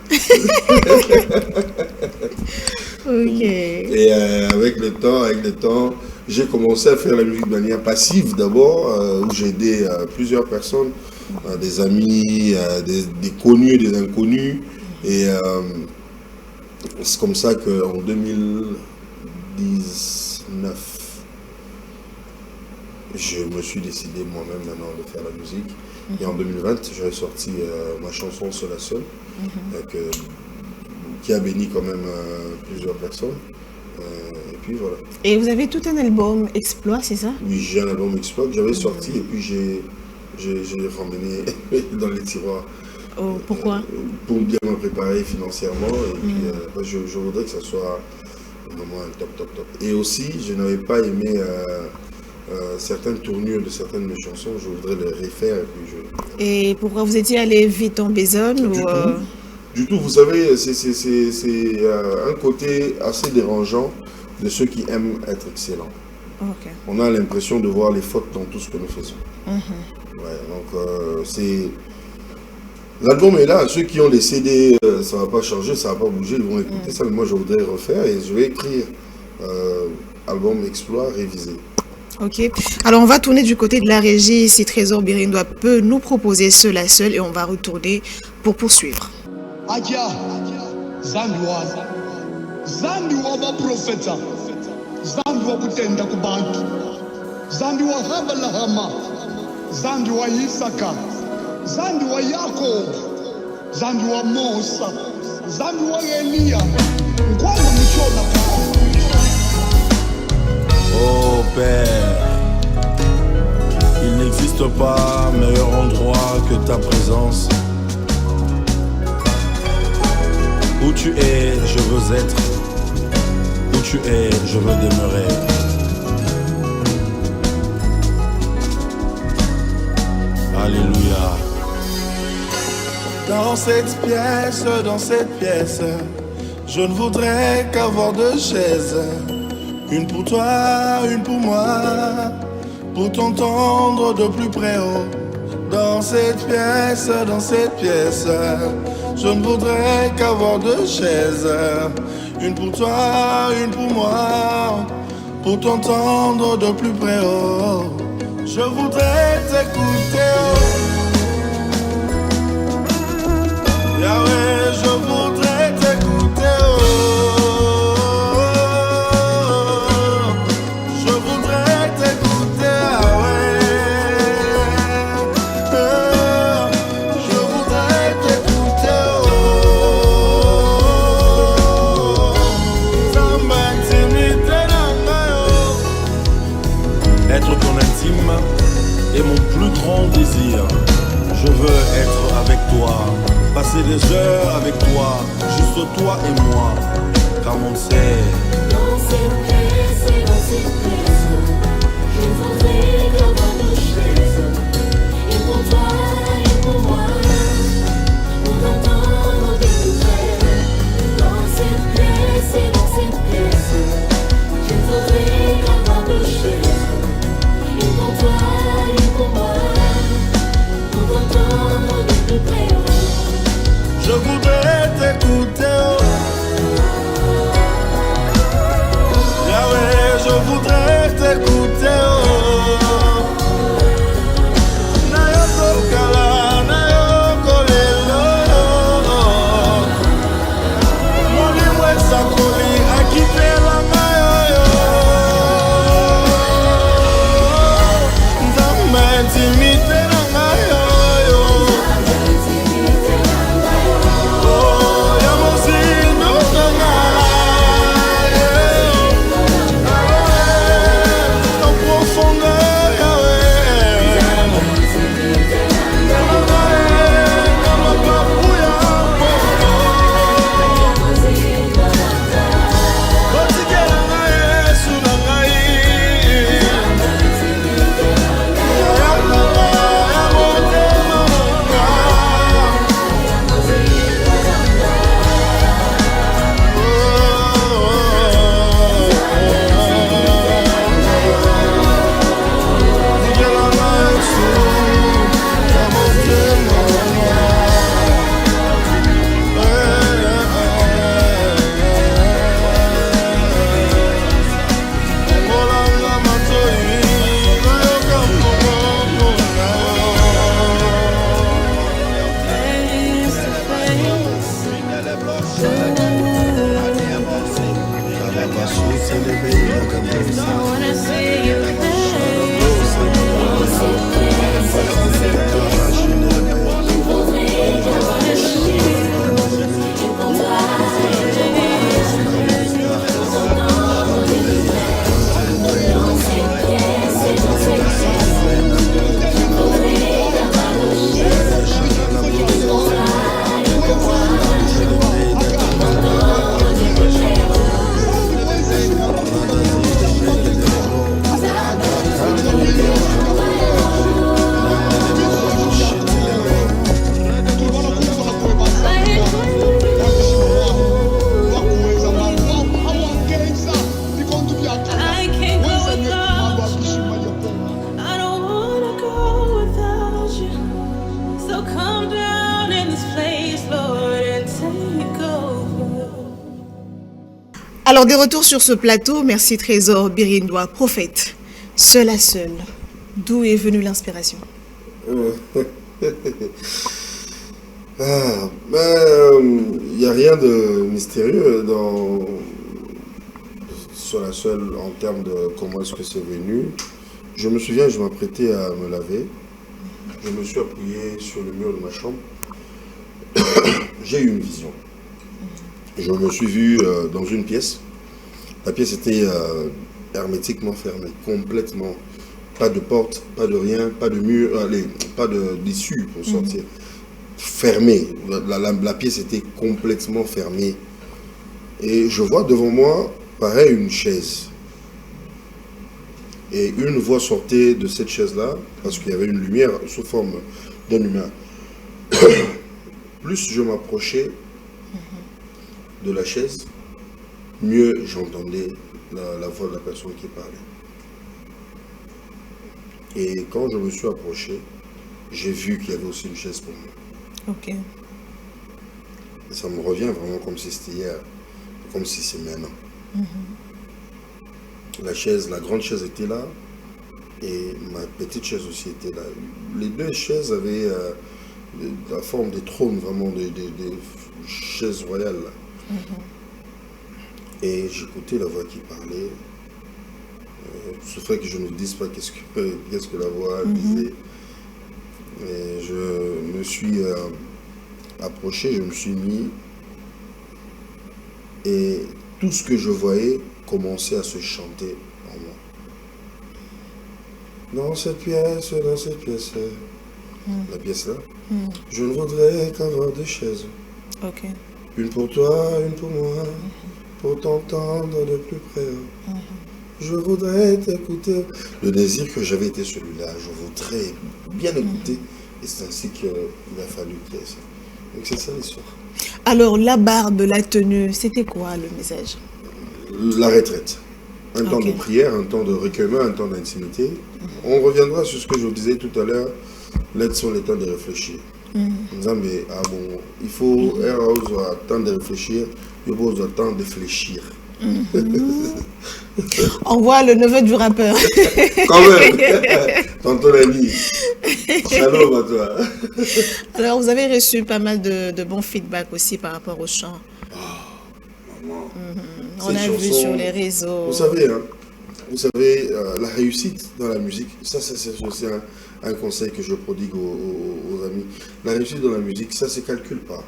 Et avec le temps, j'ai commencé à faire la musique de manière passive d'abord, où j'ai aidé plusieurs personnes, des amis, des connus et des inconnus. Et c'est comme ça qu'en 2019, je me suis décidé moi-même maintenant de faire la musique. Et en 2020, j'ai sorti ma chanson Seul à Seul, qui a béni quand même plusieurs personnes. Et puis voilà. Et vous avez tout un album Exploit, c'est ça? Oui, j'ai un album Exploit que j'avais sorti et puis j'ai ramené dans les tiroirs. Oh, pourquoi? Pour bien me préparer financièrement. Et puis je voudrais que ça soit vraiment un top. Et aussi, je n'avais pas aimé certaines tournures de certaines de mes chansons. Je voudrais les refaire. Et pourquoi vous étiez allé vite en besogne Du tout, vous savez, c'est un côté assez dérangeant de ceux qui aiment être excellents. On a l'impression de voir les fautes dans tout ce que nous faisons. Ouais, donc c'est... L'album est là, ceux qui ont les CD, ça ne va pas changer, ça ne va pas bouger, ils vont écouter ça, mais moi je voudrais refaire et je vais écrire album Exploit révisé. Ok, alors on va tourner du côté de la régie, si Trésor Birindois peut nous proposer Seul à Seul et on va retourner pour poursuivre. Akia, Zanduwa ba profeta, Zanduwa kutenda kubantu, Zanduwa hamba lahama, Zandi wa Isaka, Zandi wa Yakob, Zandi wa Musa, Zandi wa Elia. Nkwana mchona kwa. Oh Père, il n'existe pas meilleur endroit que ta présence. Où tu es, je veux être. Où tu es, je veux demeurer. Alléluia. Dans cette pièce, je ne voudrais qu'avoir deux chaises. Une pour toi, une pour moi, pour t'entendre de plus près. Oh. Dans cette pièce, je ne voudrais qu'avoir deux chaises. Une pour toi, une pour moi, pour t'entendre de plus près. Oh. Je voudrais t'écouter. Oh. Yahweh, je voudrais t'écouter. Oh. Je voudrais t'écouter. Je voudrais t'écouter. Être ton intime est mon plus grand désir. Je veux être avec toi, passer des heures avec toi, juste toi et moi, car on sait. Dans cette pièce, je voudrais qu'avoir deux chaises. Une pour toi, une pour moi, pour t'entendre de plus près. Dans cette pièce, je voudrais qu'avoir deux chaises. Une pour toi, une pour moi, pour t'entendre de plus près. Je voudrais t'écouter. Yahweh, je voudrais t'écouter. Nayoko kala, nayoko lelo. Moni mwesa koli, akite la mayo. Nzambe intimite na mayo. Alors, de retour sur ce plateau, merci Trésor Birindois, prophète, seul à seul. D'où est venue l'inspiration? Il n'y a rien de mystérieux sur la seule en termes de comment est-ce que c'est venu. Je me souviens, je m'apprêtais à me laver je me suis appuyé sur le mur de ma chambre. J'ai eu une vision. Je me suis vu dans une pièce. La pièce était hermétiquement fermée, complètement. Pas de porte, pas de rien, pas de mur, pas d'issue pour sortir. Fermée. La pièce était complètement fermée. Et je vois devant moi, pareil, une chaise. Et une voix sortait de cette chaise-là, parce qu'il y avait une lumière sous forme d'un humain. Plus je m'approchais de la chaise, mieux j'entendais la voix de la personne qui parlait. Et quand je me suis approché, j'ai vu qu'il y avait aussi une chaise pour moi. Ok. Et ça me revient vraiment comme si c'était hier, comme si c'est maintenant. La grande chaise était là, et ma petite chaise aussi était là. Les deux chaises avaient la forme des trônes, vraiment des chaises royales. Là. Et j'écoutais la voix qui parlait. Ce fait que je ne dise pas qu'est-ce que la voix disait. Et je me suis approché, je me suis mis, et tout ce que je voyais commençait à se chanter en moi. Dans cette pièce, la pièce là, je ne voudrais qu'avoir deux chaises. Ok. Une pour toi, une pour moi, pour t'entendre de plus près. Je voudrais t'écouter. Le désir que j'avais était celui-là. Je voudrais bien écouter. Et c'est ainsi qu'il a fallu créer ça. Donc c'est ça l'histoire. Alors, la barbe, la tenue, c'était quoi le message? La retraite. Un temps Ok. de prière, un temps de recueillement, un temps d'intimité. On reviendra sur ce que je vous disais tout à l'heure. L'aide sur le temps de réfléchir. Mais il faut un temps de réfléchir, il faut un temps de fléchir. On voit le neveu du rappeur. Quand même, tonton ami. Shalom à toi. Alors, vous avez reçu pas mal de bons feedbacks aussi par rapport au chant. Maman. On a vu sur les réseaux. Vous savez, la réussite dans la musique, ça c'est aussi un conseil que je prodigue aux amis. La réussite dans la musique, ça ne se calcule pas.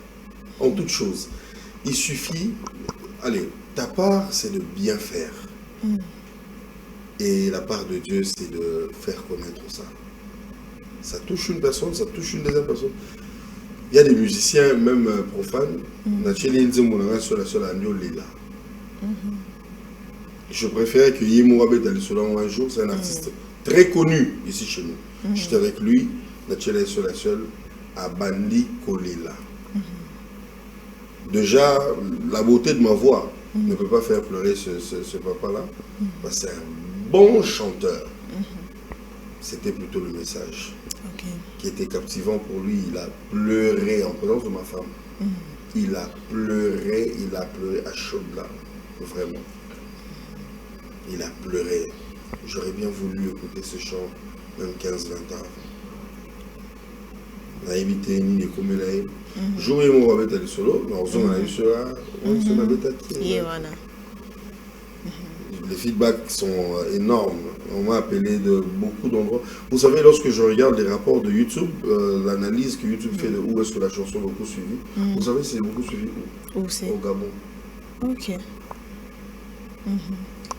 En toute chose. Il suffit, allez, ta part, c'est de bien faire. Et la part de Dieu, c'est de faire connaître ça. Ça touche une personne, ça touche une deuxième personne. Il y a des musiciens, même profanes, je préfère que Yemo Abed Alisola un jour, c'est un artiste très connu ici chez nous. J'étais avec lui, Natchelé Sola seul, à Bandi Kolela. Déjà, la beauté de ma voix ne peut pas faire pleurer ce papa-là, parce que c'est un bon chanteur. C'était plutôt le message qui était captivant pour lui. Il a pleuré en présence de ma femme. Il a pleuré à chaudes larmes, vraiment. Il a pleuré. J'aurais bien voulu écouter ce chant, même 15-20 ans avant. Naïvité, ni les commélaïs. Jouer mon rabais à solo, mais on a eu cela, on se l'avait attaqué. Les feedbacks sont énormes. On m'a appelé de beaucoup d'endroits. Vous savez, lorsque je regarde les rapports de YouTube, l'analyse que YouTube fait de où est-ce que la chanson est beaucoup suivie, vous savez, c'est beaucoup suivi où? Où c'est? Au Gabon. Ok.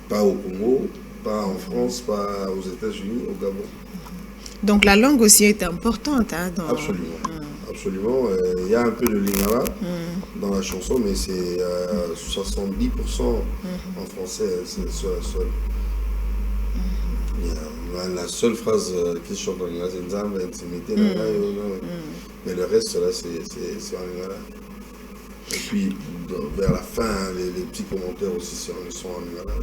Pas au Congo, pas en France, pas aux États-Unis, au Gabon. Donc la langue aussi est importante. Hein, dans... Absolument. Absolument. Il y a un peu de lingala dans la chanson, mais c'est 70% en français, c'est la seule. La seule phrase qui se chante en lingala, c'est Nzamba, intimité, mais le reste, là, c'est en lingala. Et puis, vers la fin, les petits commentaires aussi sont en lingala.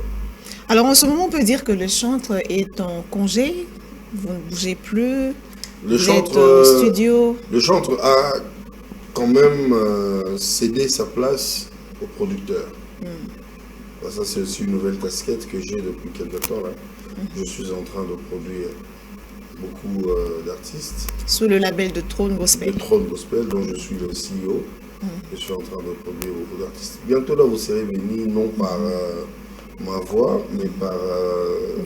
Alors en ce moment, on peut dire que le chantre est en congé. Vous ne bougez plus. Vous êtes au studio. Le chantre a quand même cédé sa place au producteur. Ça, c'est aussi une nouvelle casquette que j'ai depuis quelque temps. Là. Je suis en train de produire beaucoup d'artistes. Sous le label de Trône Gospel. De Trône Gospel, dont je suis le CEO. Je suis en train de produire beaucoup d'artistes. Bientôt là, vous serez bénis, non par ma voix, mais par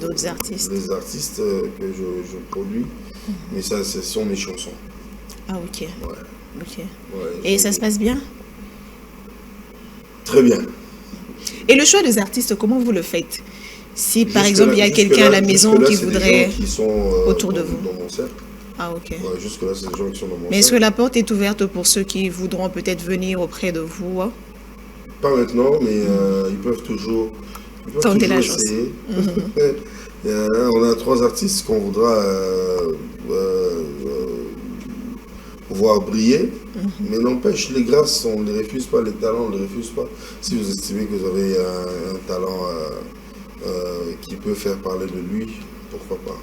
d'autres artistes? Les artistes que je produis, mais ça, ce sont mes chansons. Ah, ok. Ouais. Ok. Ouais, Et ça se passe bien? Très bien. Et le choix des artistes, comment vous le faites? Si par Jusque-là- exemple il y a quelqu'un à la maison jusque-là, qui c'est des voudrait gens qui sont, autour de dans- vous. Dans mon cercle. Ah, ok. Ouais, jusque-là, c'est des gens qui sont dans mon Mais est-ce que cercle. la porte est ouverte pour ceux qui voudront peut-être venir auprès de vous, hein? Pas maintenant, mais ils peuvent toujours, Tenter la chance. essayer. On a 3 artistes qu'on voudra voir briller, mais n'empêche, les grâces, on ne les refuse pas, les talents, on ne les refuse pas. Si vous estimez que vous avez un talent qui peut faire parler de lui, pourquoi pas?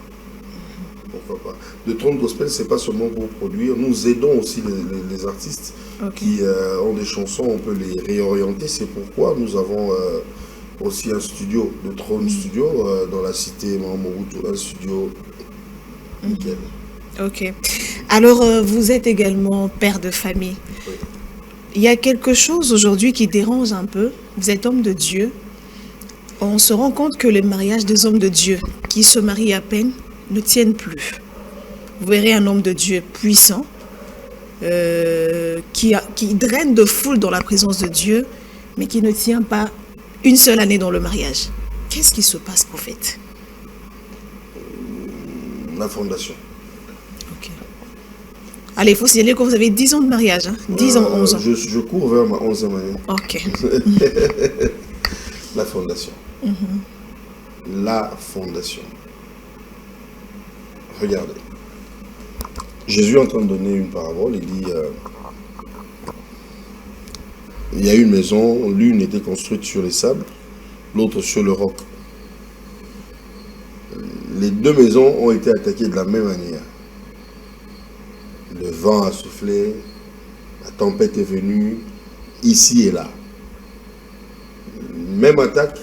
Pourquoi pas? Le Trône Gospel, c'est pas seulement pour produire, nous aidons aussi les artistes Ok. qui ont des chansons, on peut les réorienter. C'est pourquoi nous avons aussi un studio, le Trône Studio, dans la cité Morutu, un studio nickel. Ok. Alors, vous êtes également père de famille. Oui. Il y a quelque chose aujourd'hui qui dérange un peu. Vous êtes homme de Dieu. On se rend compte que les mariages des hommes de Dieu qui se marient à peine ne tiennent plus. Vous verrez un homme de Dieu puissant qui draine de foule dans la présence de Dieu, mais qui ne tient pas une seule année dans le mariage. Qu'est-ce qui se passe, prophète? La fondation. Ok. Allez, il faut signaler que vous avez 10 ans de mariage. Hein? 10 ans, 11 ans. Je cours vers ma 11e année. Ok. La fondation. La fondation. Regardez. Jésus est en train de donner une parabole. Il dit il y a une maison, l'une était construite sur les sables, l'autre sur le roc. Les 2 maisons ont été attaquées de la même manière. Le vent a soufflé, la tempête est venue, ici et là. Même attaque,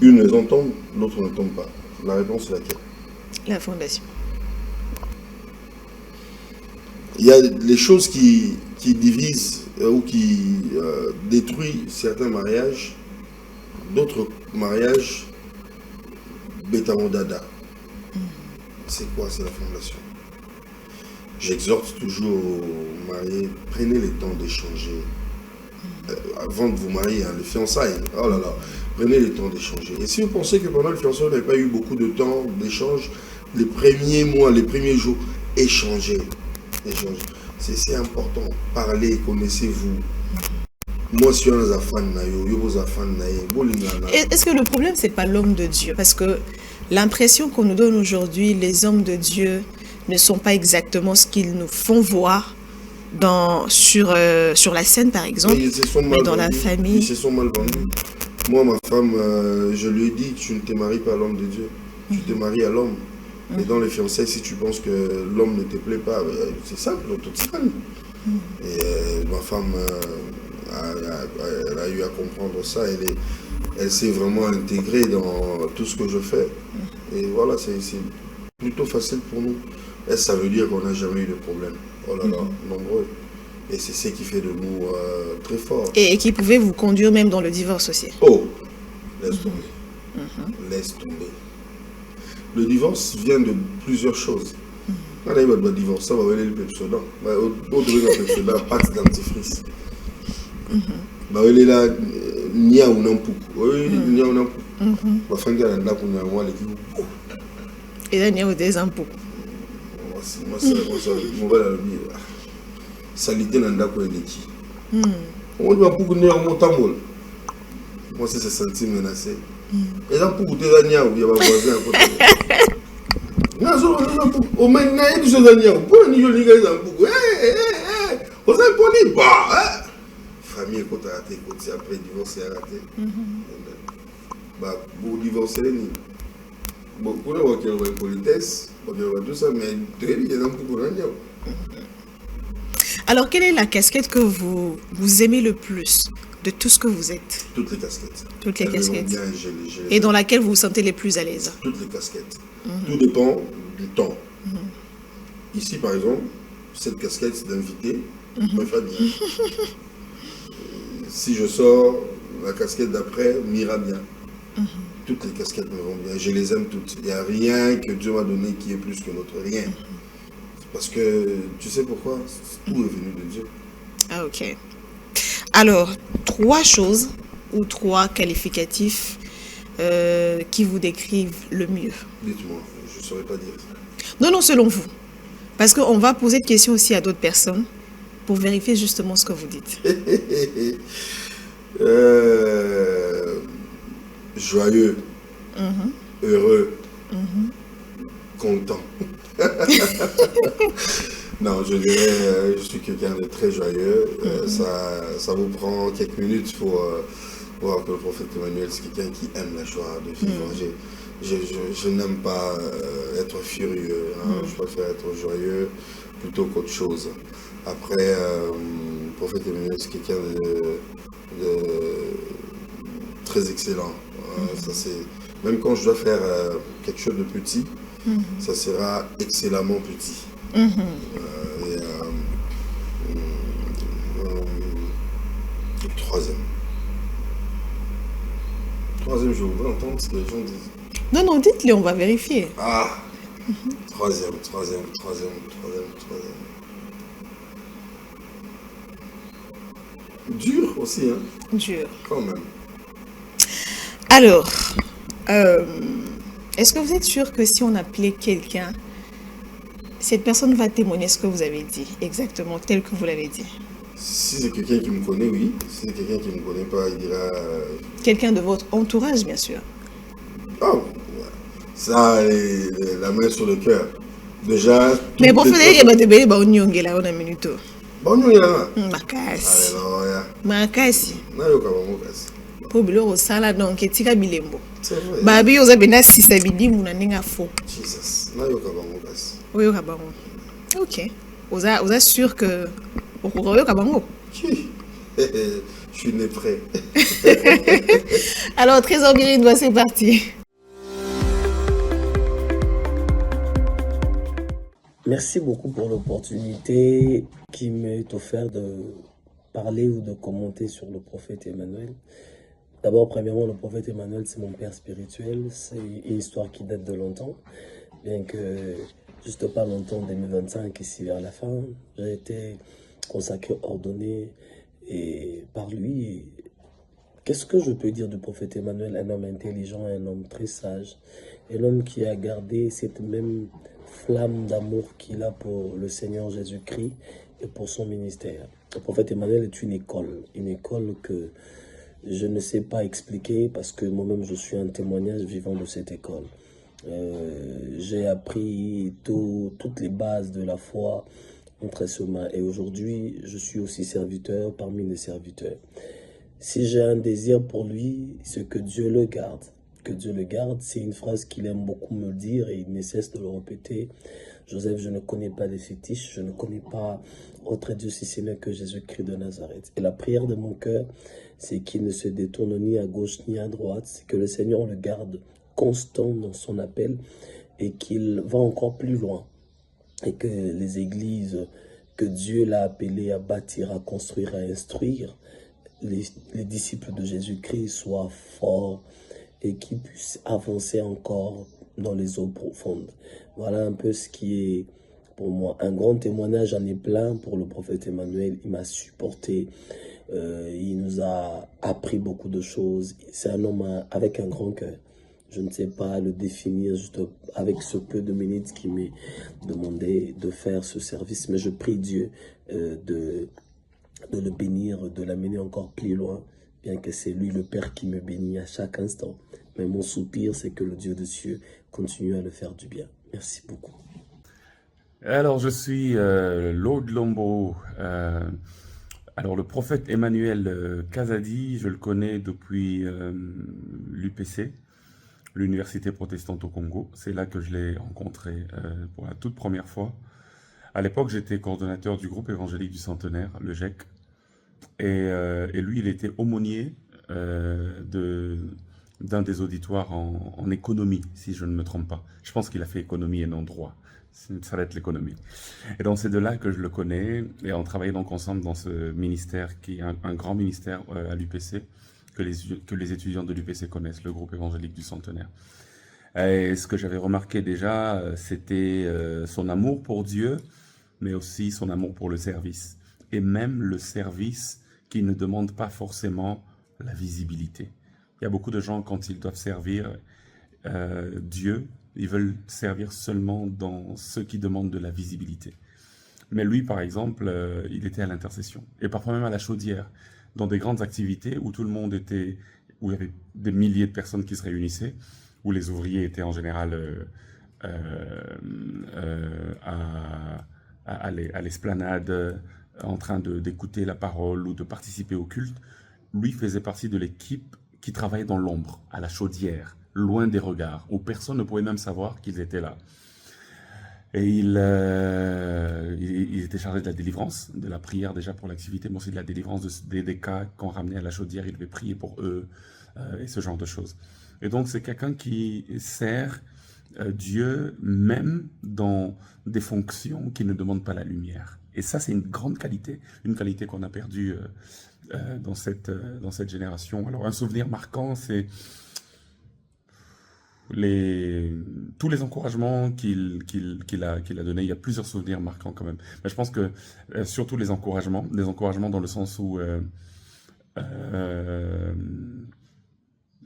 une maison tombe, l'autre ne tombe pas. La réponse est laquelle? La fondation. Il y a des choses qui divisent ou qui détruisent certains mariages, d'autres mariages, bétamodada. C'est quoi? C'est la fondation. J'exhorte toujours aux mariés, prenez le temps d'échanger. Avant de vous marier, hein, les fiançailles, oh là là, prenez le temps d'échanger. Et si vous pensez que pendant le fiançailles, vous n'avez pas eu beaucoup de temps d'échange, les premiers mois, les premiers jours, échangez. C'est important. Parlez, connaissez-vous. Moi, je suis un fan Est-ce que le problème, c'est pas l'homme de Dieu? Parce que l'impression qu'on nous donne aujourd'hui, les hommes de Dieu ne sont pas exactement ce qu'ils nous font voir sur la scène, par exemple, mais dans la famille. Ils se sont mal vendus. Moi, ma femme, je lui ai dit, tu ne te maries pas à l'homme de Dieu. Tu te maries à l'homme. Et dans les fiançailles, si tu penses que l'homme ne te plaît pas, c'est simple, tout ça. Et ma femme elle a eu à comprendre ça. Elle s'est vraiment intégrée dans tout ce que je fais. Et voilà, c'est plutôt facile pour nous. Et ça veut dire qu'on n'a jamais eu de problème. Oh là là, nombreux. Et c'est ce qui fait de nous très forts. Et qui pouvait vous conduire même dans le divorce aussi. Oh, laisse tomber. Laisse tomber. Le divorce vient de plusieurs choses. Quand on va divorcer, on va aller le Pepsodent. On va aller le Pepsodent, pâte dentifrice. On va aller là, nia ou n'importe quoi. Nia ou n'importe quoi. On va faire un gars pour nous avoir l'équipe. Et là, il y a des impôts. Moi, ça, mon gars, salité dans le ndako et l'équipe. On va pour nous avoir mon tamol. Moi, c'est se sentir menacé. Et là, pour goûter la nia, il y a un voisin à côté. Au moins, il y a des choses à dire. Pour les gens qui ont beaucoup. Vous avez poli. Bah, famille, quand tu as raté, quand tu as après divorcé, tu as raté. Bah, pour divorcer, beaucoup de gens qui ont une politesse, tout ça, mais tu es là, beaucoup de gens. Alors, quelle est la casquette que vous aimez le plus de tout ce que vous êtes? Toutes les casquettes. Toutes les casquettes. Bien, et dans laquelle vous vous sentez les plus à l'aise? Toutes les casquettes. Tout dépend du temps. Ici, par exemple, cette casquette, c'est d'invité. Me fait bien. Si je sors, la casquette d'après m'ira bien. toutes les casquettes me vont bien, je les aime toutes. Il n'y a rien que Dieu m'a donné qui est plus que l'autre, rien. Parce que, tu sais pourquoi? Tout est venu de Dieu. Ah, ok. Alors, 3 choses ou 3 qualificatifs qui vous décrivent le mieux. Dites-moi, je ne saurais pas dire. Non, non, selon vous. Parce qu'on va poser de questions aussi à d'autres personnes pour vérifier justement ce que vous dites. Joyeux, heureux, content. Non, je dirais, je suis quelqu'un de très joyeux. Ça vous prend quelques minutes pour voir que le prophète Emmanuel, c'est quelqu'un qui aime la joie de vivre. Je n'aime pas être furieux. Hein. Je préfère être joyeux plutôt qu'autre chose. Après, le prophète Emmanuel, c'est quelqu'un de très excellent. Ça, même quand je dois faire quelque chose de petit, ça sera excellemment petit. Troisième, je voudrais entendre ce que les gens disent. Non, non, dites-le, on va vérifier. Ah, troisième. Dur aussi, hein, Dur. quand même. Alors, est-ce que vous êtes sûr que si on appelait quelqu'un, cette personne va témoigner ce que vous avez dit, exactement tel que vous l'avez dit? Si c'est quelqu'un qui me connaît, oui. Si c'est quelqu'un qui ne me connaît pas, il dira... Quelqu'un de votre entourage, bien sûr. Oh, ça, la main sur le cœur. Déjà... Mais bon, il faut dire que on y là, on a minute. Bon, nous, il y en a. Makasi. Alléluia. Makasi. Nayoka bamokasi. Po biloko sala donc etika bilembo. C'est vrai. Babi oza bena sisa bidimu na ninga fo. Jesus. Nayoka bamokasi. Oyo kabango. OK. Oza sûr que oyo kabango. Qui? Je suis né prêt. Alors Trésor Birindwa, c'est parti. Merci beaucoup pour l'opportunité qui m'est offerte de parler ou de commenter sur le prophète Emmanuel. D'abord, premièrement, le prophète Emmanuel, c'est mon père spirituel. C'est une histoire qui date de longtemps, bien que juste pas longtemps, 2025, ici vers la fin, j'ai été consacré, ordonné et par lui. Qu'est-ce que je peux dire du prophète Emmanuel? Un homme intelligent, un homme très sage, un homme qui a gardé cette même flamme d'amour qu'il a pour le Seigneur Jésus-Christ et pour son ministère. Le prophète Emmanuel est une école que je ne sais pas expliquer parce que moi-même je suis un témoignage vivant de cette école. J'ai appris toutes les bases de la foi entre ses mains et aujourd'hui je suis aussi serviteur parmi les serviteurs. Si j'ai un désir pour lui, c'est que Dieu le garde. Que Dieu le garde, c'est une phrase qu'il aime beaucoup me dire et il ne cesse de le répéter. Joseph, je ne connais pas les fétiches, je ne connais pas autre Dieu si ce n'est que Jésus-Christ de Nazareth. Et la prière de mon cœur, c'est qu'il ne se détourne ni à gauche ni à droite, c'est que le Seigneur le garde constant dans son appel et qu'il va encore plus loin. Et que les églises que Dieu l'a appelées à bâtir, à construire, à instruire, les disciples de Jésus-Christ soient forts et qu'ils puissent avancer encore dans les eaux profondes. Voilà un peu ce qui est pour moi un grand témoignage. J'en ai plein pour le prophète Emmanuel. Il m'a supporté, il nous a appris beaucoup de choses. C'est un homme avec un grand cœur. Je ne sais pas le définir juste avec ce peu de minutes qui m'est demandé de faire ce service, mais je prie Dieu de le bénir, de l'amener encore plus loin, bien que c'est lui le Père qui me bénit à chaque instant. Mais mon soupir, c'est que le Dieu des cieux continue à le faire du bien. Merci beaucoup. Alors, je suis Lord Lombo. Alors, le prophète Emmanuel Kazadi, je le connais depuis l'UPC, l'Université protestante au Congo. C'est là que je l'ai rencontré pour la toute première fois. À l'époque, j'étais coordonnateur du groupe évangélique du Centenaire, le GEC. Et lui, il était aumônier d'un des auditoires en économie, si je ne me trompe pas. Je pense qu'il a fait économie et non droit. Ça va être l'économie. Et donc, c'est de là que je le connais. Et on travaillait donc ensemble dans ce ministère, qui est un grand ministère à l'UPC, que les étudiants de l'UPC connaissent, le groupe évangélique du Centenaire. Et ce que j'avais remarqué déjà, c'était son amour pour Dieu, mais aussi son amour pour le service. Et même le service qui ne demande pas forcément la visibilité. Il y a beaucoup de gens, quand ils doivent servir Dieu, ils veulent servir seulement dans ce qui demande de la visibilité. Mais lui, par exemple, il était à l'intercession. Et parfois même à la chaudière, dans des grandes activités où tout le monde était, où il y avait des milliers de personnes qui se réunissaient, où les ouvriers étaient en général à l'esplanade, en train d'écouter la parole ou de participer au culte. Lui faisait partie de l'équipe qui travaillait dans l'ombre, à la chaudière, loin des regards, où personne ne pouvait même savoir qu'ils étaient là. Et il était chargé de la délivrance, de la prière déjà pour l'activité, mais aussi de la délivrance des cas qu'on ramenait à la chaudière. Il devait prier pour eux et ce genre de choses. Et donc c'est quelqu'un qui sert Dieu même dans des fonctions qui ne demandent pas la lumière. Et ça, c'est une grande qualité, une qualité qu'on a perdue dans cette génération. Alors un souvenir marquant, c'est tous les encouragements qu'il a donnés. Il y a plusieurs souvenirs marquants quand même. Mais je pense que surtout des encouragements dans le sens où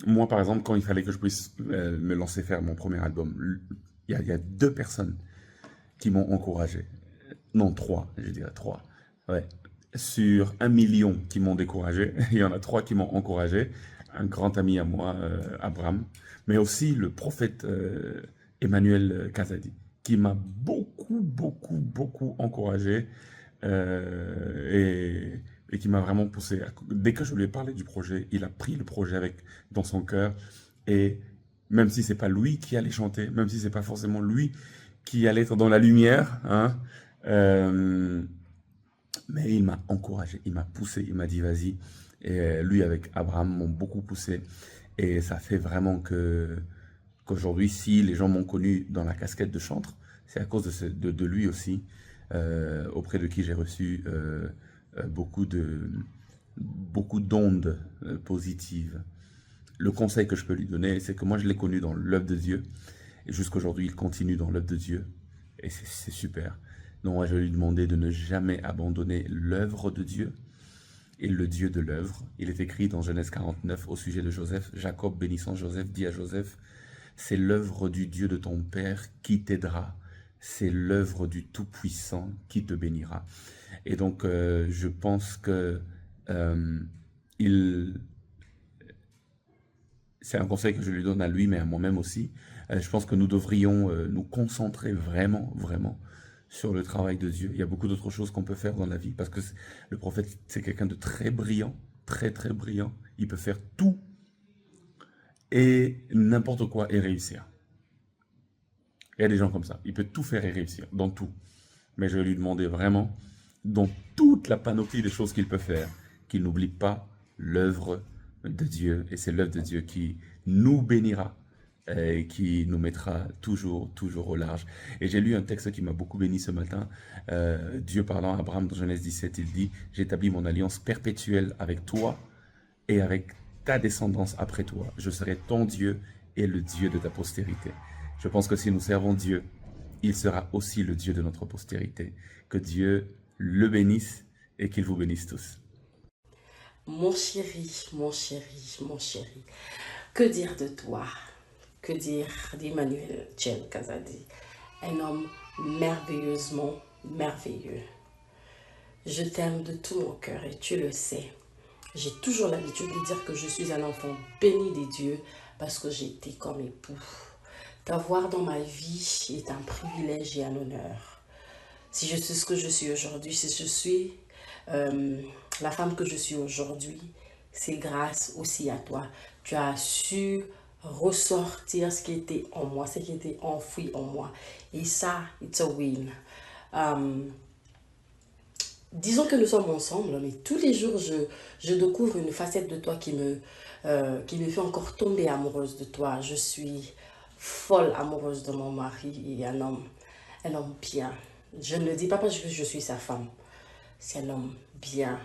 moi, par exemple, quand il fallait que je puisse me lancer faire mon premier album, il y a 2 personnes qui m'ont encouragé. Non, 3, je dirais 3. Ouais. Sur 1 million qui m'ont découragé, il y en a 3 qui m'ont encouragé. Un grand ami à moi, Abraham, mais aussi le prophète Emmanuel Kazadi, qui m'a beaucoup encouragé et qui m'a vraiment poussé. Dès que je lui ai parlé du projet, il a pris le projet dans son cœur, et même si c'est pas lui qui allait chanter, même si c'est pas forcément lui qui allait être dans la lumière, hein, mais il m'a encouragé, il m'a poussé, il m'a dit vas-y. Et lui avec Abraham m'ont beaucoup poussé, et ça fait vraiment qu'aujourd'hui, si les gens m'ont connu dans la casquette de chantre, c'est à cause de lui aussi, auprès de qui j'ai reçu beaucoup d'ondes positives. Le conseil que je peux lui donner, c'est que moi je l'ai connu dans l'œuvre de Dieu, et jusqu'aujourd'hui il continue dans l'œuvre de Dieu, et c'est super. Donc moi je vais lui demander de ne jamais abandonner l'œuvre de Dieu et le Dieu de l'œuvre. Il est écrit dans Genèse 49 au sujet de Joseph. Jacob, bénissant Joseph, dit à Joseph, c'est l'œuvre du Dieu de ton père qui t'aidera. C'est l'œuvre du Tout-Puissant qui te bénira. Et donc, je pense que c'est un conseil que je lui donne à lui, mais à moi-même aussi. Je pense que nous devrions nous concentrer vraiment sur le travail de Dieu. Il y a beaucoup d'autres choses qu'on peut faire dans la vie, parce que le prophète, c'est quelqu'un de très brillant, très brillant. Il peut faire tout et n'importe quoi et réussir. Il y a des gens comme ça. Il peut tout faire et réussir, dans tout. Mais je vais lui demander vraiment, dans toute la panoplie des choses qu'il peut faire, qu'il n'oublie pas l'œuvre de Dieu. Et c'est l'œuvre de Dieu qui nous bénira et qui nous mettra toujours au large. Et j'ai lu un texte qui m'a beaucoup béni ce matin. Dieu parlant à Abraham dans Genèse 17, il dit « J'établis mon alliance perpétuelle avec toi et avec ta descendance après toi. Je serai ton Dieu et le Dieu de ta postérité. » Je pense que si nous servons Dieu, il sera aussi le Dieu de notre postérité. Que Dieu le bénisse et qu'il vous bénisse tous. Mon chéri, que dire de toi? Que dire d'Emmanuel Kazadi? Un homme merveilleusement merveilleux. Je t'aime de tout mon cœur et tu le sais. J'ai toujours l'habitude de dire que je suis un enfant béni des dieux parce que j'ai été comme époux. T'avoir dans ma vie est un privilège et un honneur. Si je suis ce que je suis aujourd'hui, si je suis la femme que je suis aujourd'hui, c'est grâce aussi à toi. Tu as su ressortir ce qui était en moi, ce qui était enfoui en moi. Et ça, it's a win. Disons que nous sommes ensemble, mais tous les jours, je découvre une facette de toi qui me fait encore tomber amoureuse de toi. Je suis folle amoureuse de mon mari, et un homme bien. Je ne le dis pas parce que je suis sa femme. C'est un homme bien.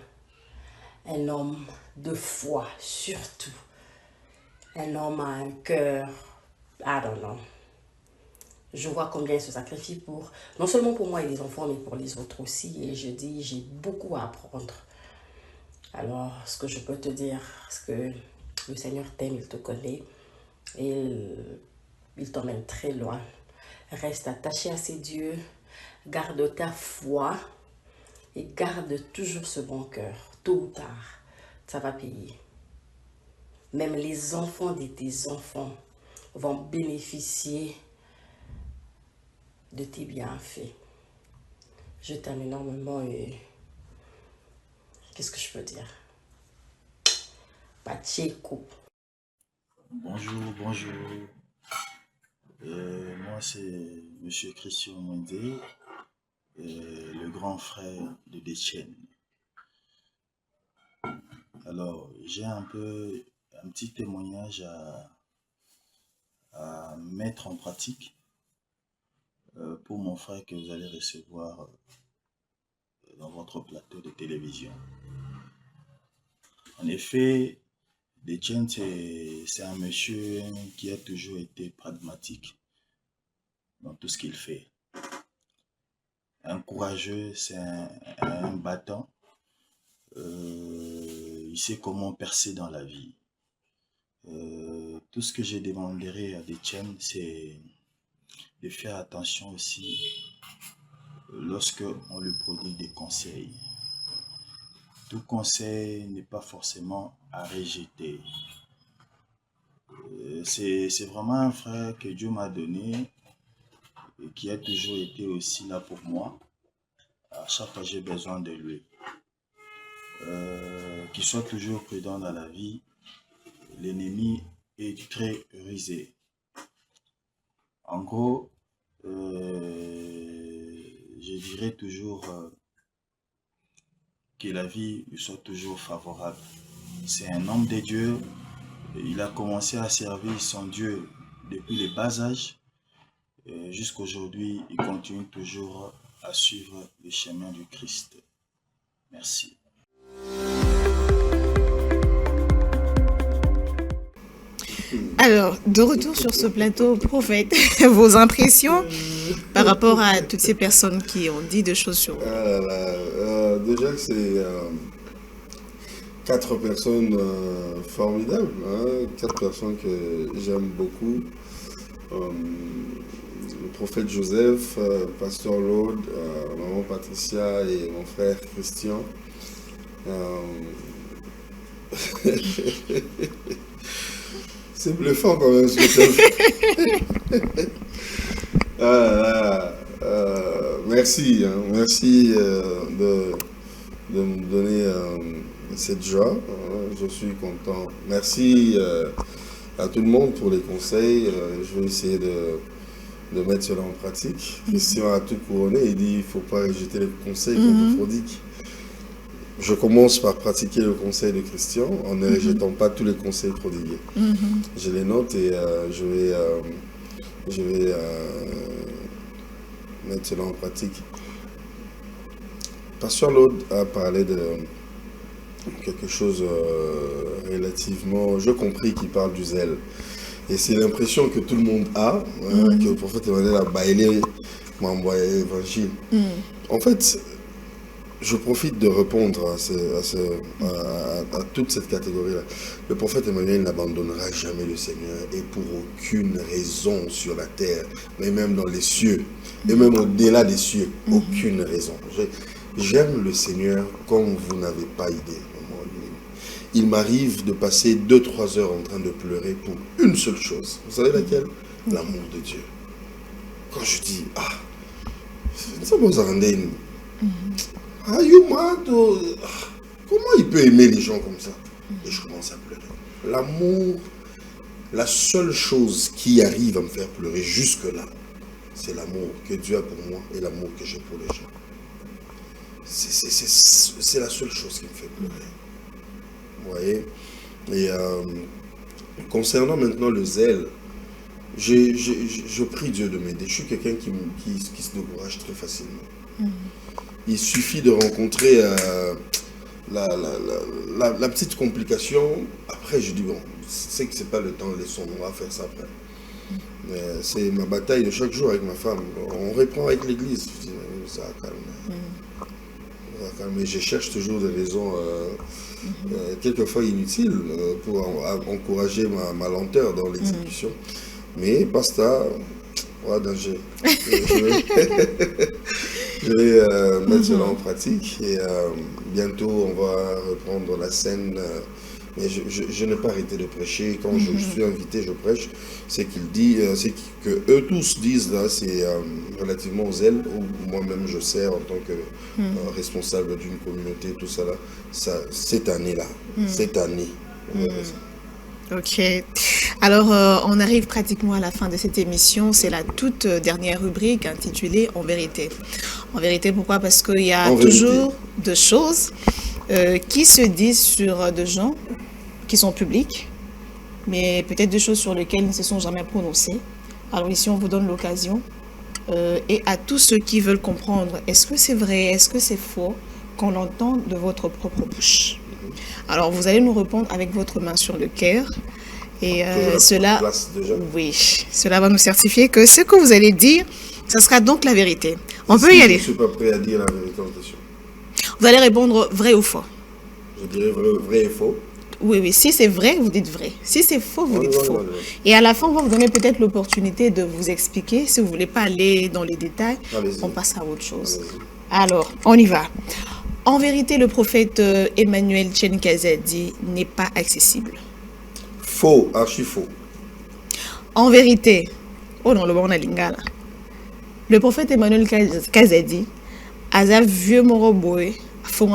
un homme de foi surtout. Un homme a un cœur, I don't know. Je vois combien il se sacrifie pour, non seulement pour moi et les enfants, mais pour les autres aussi. Et je dis, j'ai beaucoup à apprendre. Alors, ce que je peux te dire, c'est que le Seigneur t'aime, il te connaît. Et il t'emmène très loin. Reste attaché à ces dieux. Garde ta foi. Et garde toujours ce bon cœur. Tôt ou tard, ça va payer. Même les enfants de tes enfants vont bénéficier de tes bienfaits. Je t'aime énormément et qu'est-ce que je peux dire? Pacheco. Bonjour, bonjour. Moi, c'est Monsieur Christian Mendé, le grand frère de Détienne. Alors, j'ai un petit témoignage à mettre en pratique pour mon frère que vous allez recevoir dans votre plateau de télévision. En effet, Détienne, c'est un monsieur qui a toujours été pragmatique dans tout ce qu'il fait. Un courageux, c'est un battant. Il sait comment percer dans la vie. Tout ce que je demanderai à Détienne, c'est de faire attention aussi lorsque on lui prodigue des conseils. Tout conseil n'est pas forcément à rejeter. C'est vraiment un frère que Dieu m'a donné et qui a toujours été aussi là pour moi. À chaque fois j'ai besoin de lui. Qu'il soit toujours prudent dans la vie. L'ennemi est très rusé. En gros, je dirais toujours que la vie lui soit toujours favorable. C'est un homme de Dieu. Il a commencé à servir son Dieu depuis le bas âge. Jusqu'à aujourd'hui, il continue toujours à suivre le chemin du Christ. Merci. Alors, de retour sur ce plateau, prophète, vos impressions par rapport à toutes ces personnes qui ont dit des choses sur vous. Déjà, c'est 4 personnes formidables, hein, 4 personnes que j'aime beaucoup. Le prophète Joseph, pasteur Lord, maman Patricia et mon frère Christian. C'est bluffant quand même ce que tu as fait. Merci, hein, merci de me donner cette joie. Je suis content. Merci à tout le monde pour les conseils. Je vais essayer de mettre cela en pratique. Christian a tout couronné. Il dit il ne faut pas rejeter les conseils qu'on vous prodigue. Je commence par pratiquer le conseil de Christian en ne rejetant pas tous les conseils prodigués. Je les note et je vais mettre cela en pratique. Pasteur Lord a parlé de quelque chose relativement... Je compris qu'il parle du zèle. Et c'est l'impression que tout le monde a, que le prophète Emmanuel a baillé, m'a envoyé l'évangile. En fait, je profite de répondre à toute cette catégorie-là. Le prophète Emmanuel n'abandonnera jamais le Seigneur et pour aucune raison sur la terre, mais même dans les cieux, et même au-delà des cieux, aucune raison. J'aime le Seigneur comme vous n'avez pas idée. Il m'arrive de passer 2-3 heures en train de pleurer pour une seule chose. Vous savez laquelle? L'amour de Dieu. Quand je dis, ça vous a rendu comment il peut aimer les gens comme ça? Et je commence à pleurer. L'amour, la seule chose qui arrive à me faire pleurer jusque-là, c'est l'amour que Dieu a pour moi et l'amour que j'ai pour les gens. C'est la seule chose qui me fait pleurer. Vous voyez? Et concernant maintenant le zèle, je prie Dieu de m'aider. Je suis quelqu'un qui se décourage très facilement. Il suffit de rencontrer la petite complication, après je dis bon, c'est que c'est pas le temps, laissons, on va faire ça après. Mais c'est ma bataille de chaque jour avec ma femme. On reprend avec l'église. Je dis, ça va calmer. Ça va calmer. Je cherche toujours des raisons, quelquefois inutiles, pour encourager ma lenteur dans l'exécution. Mais Pasta, danger. Je vais mettre cela en pratique et bientôt on va reprendre la scène. Mais je n'ai pas arrêté de prêcher. Quand je suis invité, je prêche. C'est qu'il dit, c'est que eux tous disent là, c'est relativement aux ailes où moi-même je sers en tant que responsable d'une communauté, tout ça là. Cette année-là, cette année. Ok. Alors, on arrive pratiquement à la fin de cette émission. C'est la toute dernière rubrique intitulée En vérité. En vérité, pourquoi? Parce qu'il y a toujours de choses qui se disent sur des gens qui sont publics, mais peut-être des choses sur lesquelles ils ne se sont jamais prononcés. Alors ici, on vous donne l'occasion. Et à tous ceux qui veulent comprendre, est-ce que c'est vrai, est-ce que c'est faux, qu'on l'entend de votre propre bouche. Alors, vous allez nous répondre avec votre main sur le cœur. Et cela va nous certifier que ce que vous allez dire, ça sera donc la vérité. On peut y aller. Je ne suis pas prêt à dire la vérité en question. Vous allez répondre vrai ou faux. Je dirais vrai et faux. Oui. Si c'est vrai, vous dites vrai. Si c'est faux, vous dites faux. Et à la fin, on va vous donner peut-être l'opportunité de vous expliquer. Si vous ne voulez pas aller dans les détails, on passe à autre chose. Alors, on y va. En vérité, le prophète Emmanuel Chen Kazadi n'est pas accessible. Faux, archi faux. En vérité, le prophète Emmanuel Kazadi, Aza vieux moroboé, faux,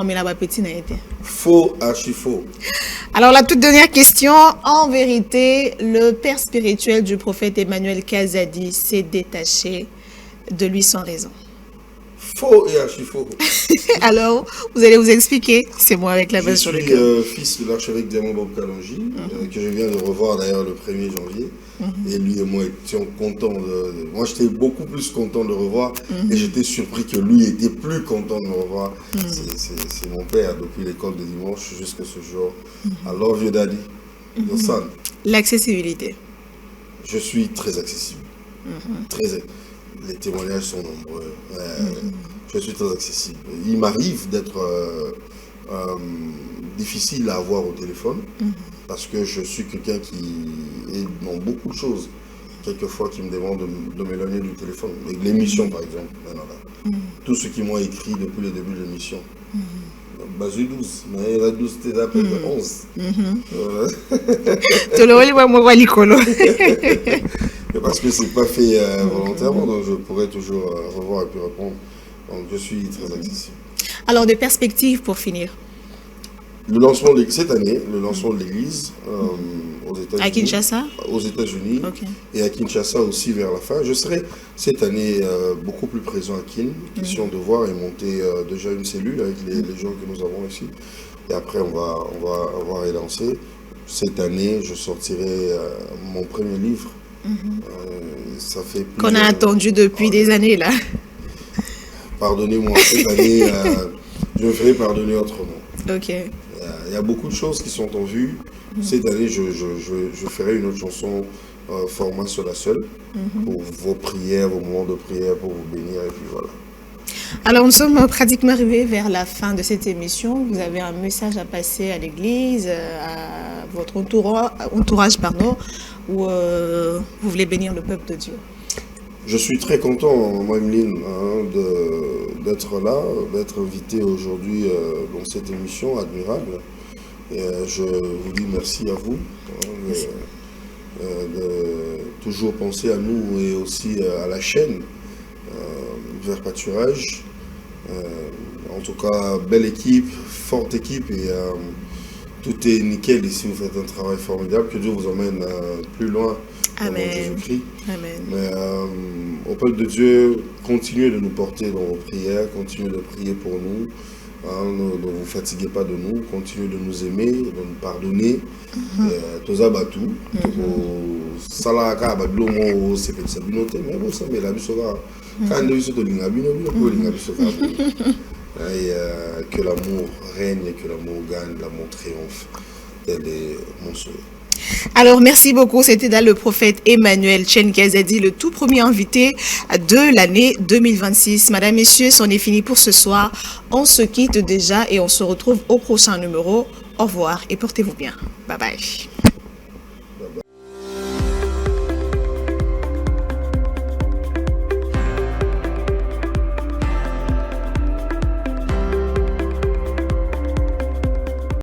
archi faux. Alors la toute dernière question, en vérité, le père spirituel du prophète Emmanuel Kazadi s'est détaché de lui sans raison. Faux et archi faux. Alors, vous allez vous expliquer. C'est moi avec la main sur le cœur. Je suis fils de l'archevêque Diamant Bob Kalonji, que je viens de revoir d'ailleurs le 1er janvier. Et lui et moi étions contents Moi, j'étais beaucoup plus content de le revoir. Et j'étais surpris que lui était plus content de me revoir. C'est mon père depuis l'école de dimanche jusqu'à ce jour. I love you, daddy. Your son. L'accessibilité. Je suis très accessible. Les témoignages sont nombreux. Je suis très accessible. Il m'arrive d'être difficile à avoir au téléphone parce que je suis quelqu'un qui est dans beaucoup de choses. Quelquefois qui me demandent de m'éloigner du téléphone. L'émission par exemple. Tous ceux qui m'ont écrit depuis le début de l'émission. Basé 12, mais la 12 c'était à peu près 11. Parce que c'est pas fait volontairement, donc je pourrais toujours revoir et puis répondre. Donc je suis très accessible. Alors des perspectives pour finir. Le lancement cette année, le lancement de l'église aux États-Unis. À Kinshasa. Aux États-Unis et à Kinshasa aussi vers la fin. Je serai cette année beaucoup plus présent à Kin. Question de voir et monter déjà une cellule avec les gens que nous avons ici. Et après on va relancer. Cette année, je sortirai mon premier livre. Ça fait qu'on a attendu depuis des années là. Pardonnez-moi, cette année, je me ferai pardonner autrement. Ok. Il y a beaucoup de choses qui sont en vue. Cette année, je ferai une autre chanson format Sola Seul pour vos prières, vos moments de prière, pour vous bénir et puis voilà. Alors nous sommes pratiquement arrivés vers la fin de cette émission. Vous avez un message à passer à l'église, à votre entourage, où vous voulez bénir le peuple de Dieu. Je suis très content, Maïmeline, d'être là, d'être invité aujourd'hui dans cette émission admirable. Et je vous dis merci à vous de toujours penser à nous et aussi à la chaîne Vert Pâturage. En tout cas, belle équipe, forte équipe et tout est nickel ici. Vous faites un travail formidable. Que Dieu vous emmène plus loin. Amen. Jésus-Christ. Amen. Mais au peuple de Dieu, continuez de nous porter dans vos prières, continuez de prier pour nous. Ne vous fatiguez pas de nous, continuez de nous aimer, de nous pardonner. Tous abattus. Salaka abadlomo c'est que ça binote mais bon ça mais la bisoga quand de bisoto linga bino ko linga bisoga Et que l'amour règne et que l'amour gagne, l'amour triomphe. Tel est mon souhait. Alors, merci beaucoup. C'était là le prophète Emmanuel Chen Kazadi, le tout premier invité de l'année 2026. Madame, messieurs, c'en est fini pour ce soir. On se quitte déjà et on se retrouve au prochain numéro. Au revoir et portez-vous bien. Bye bye.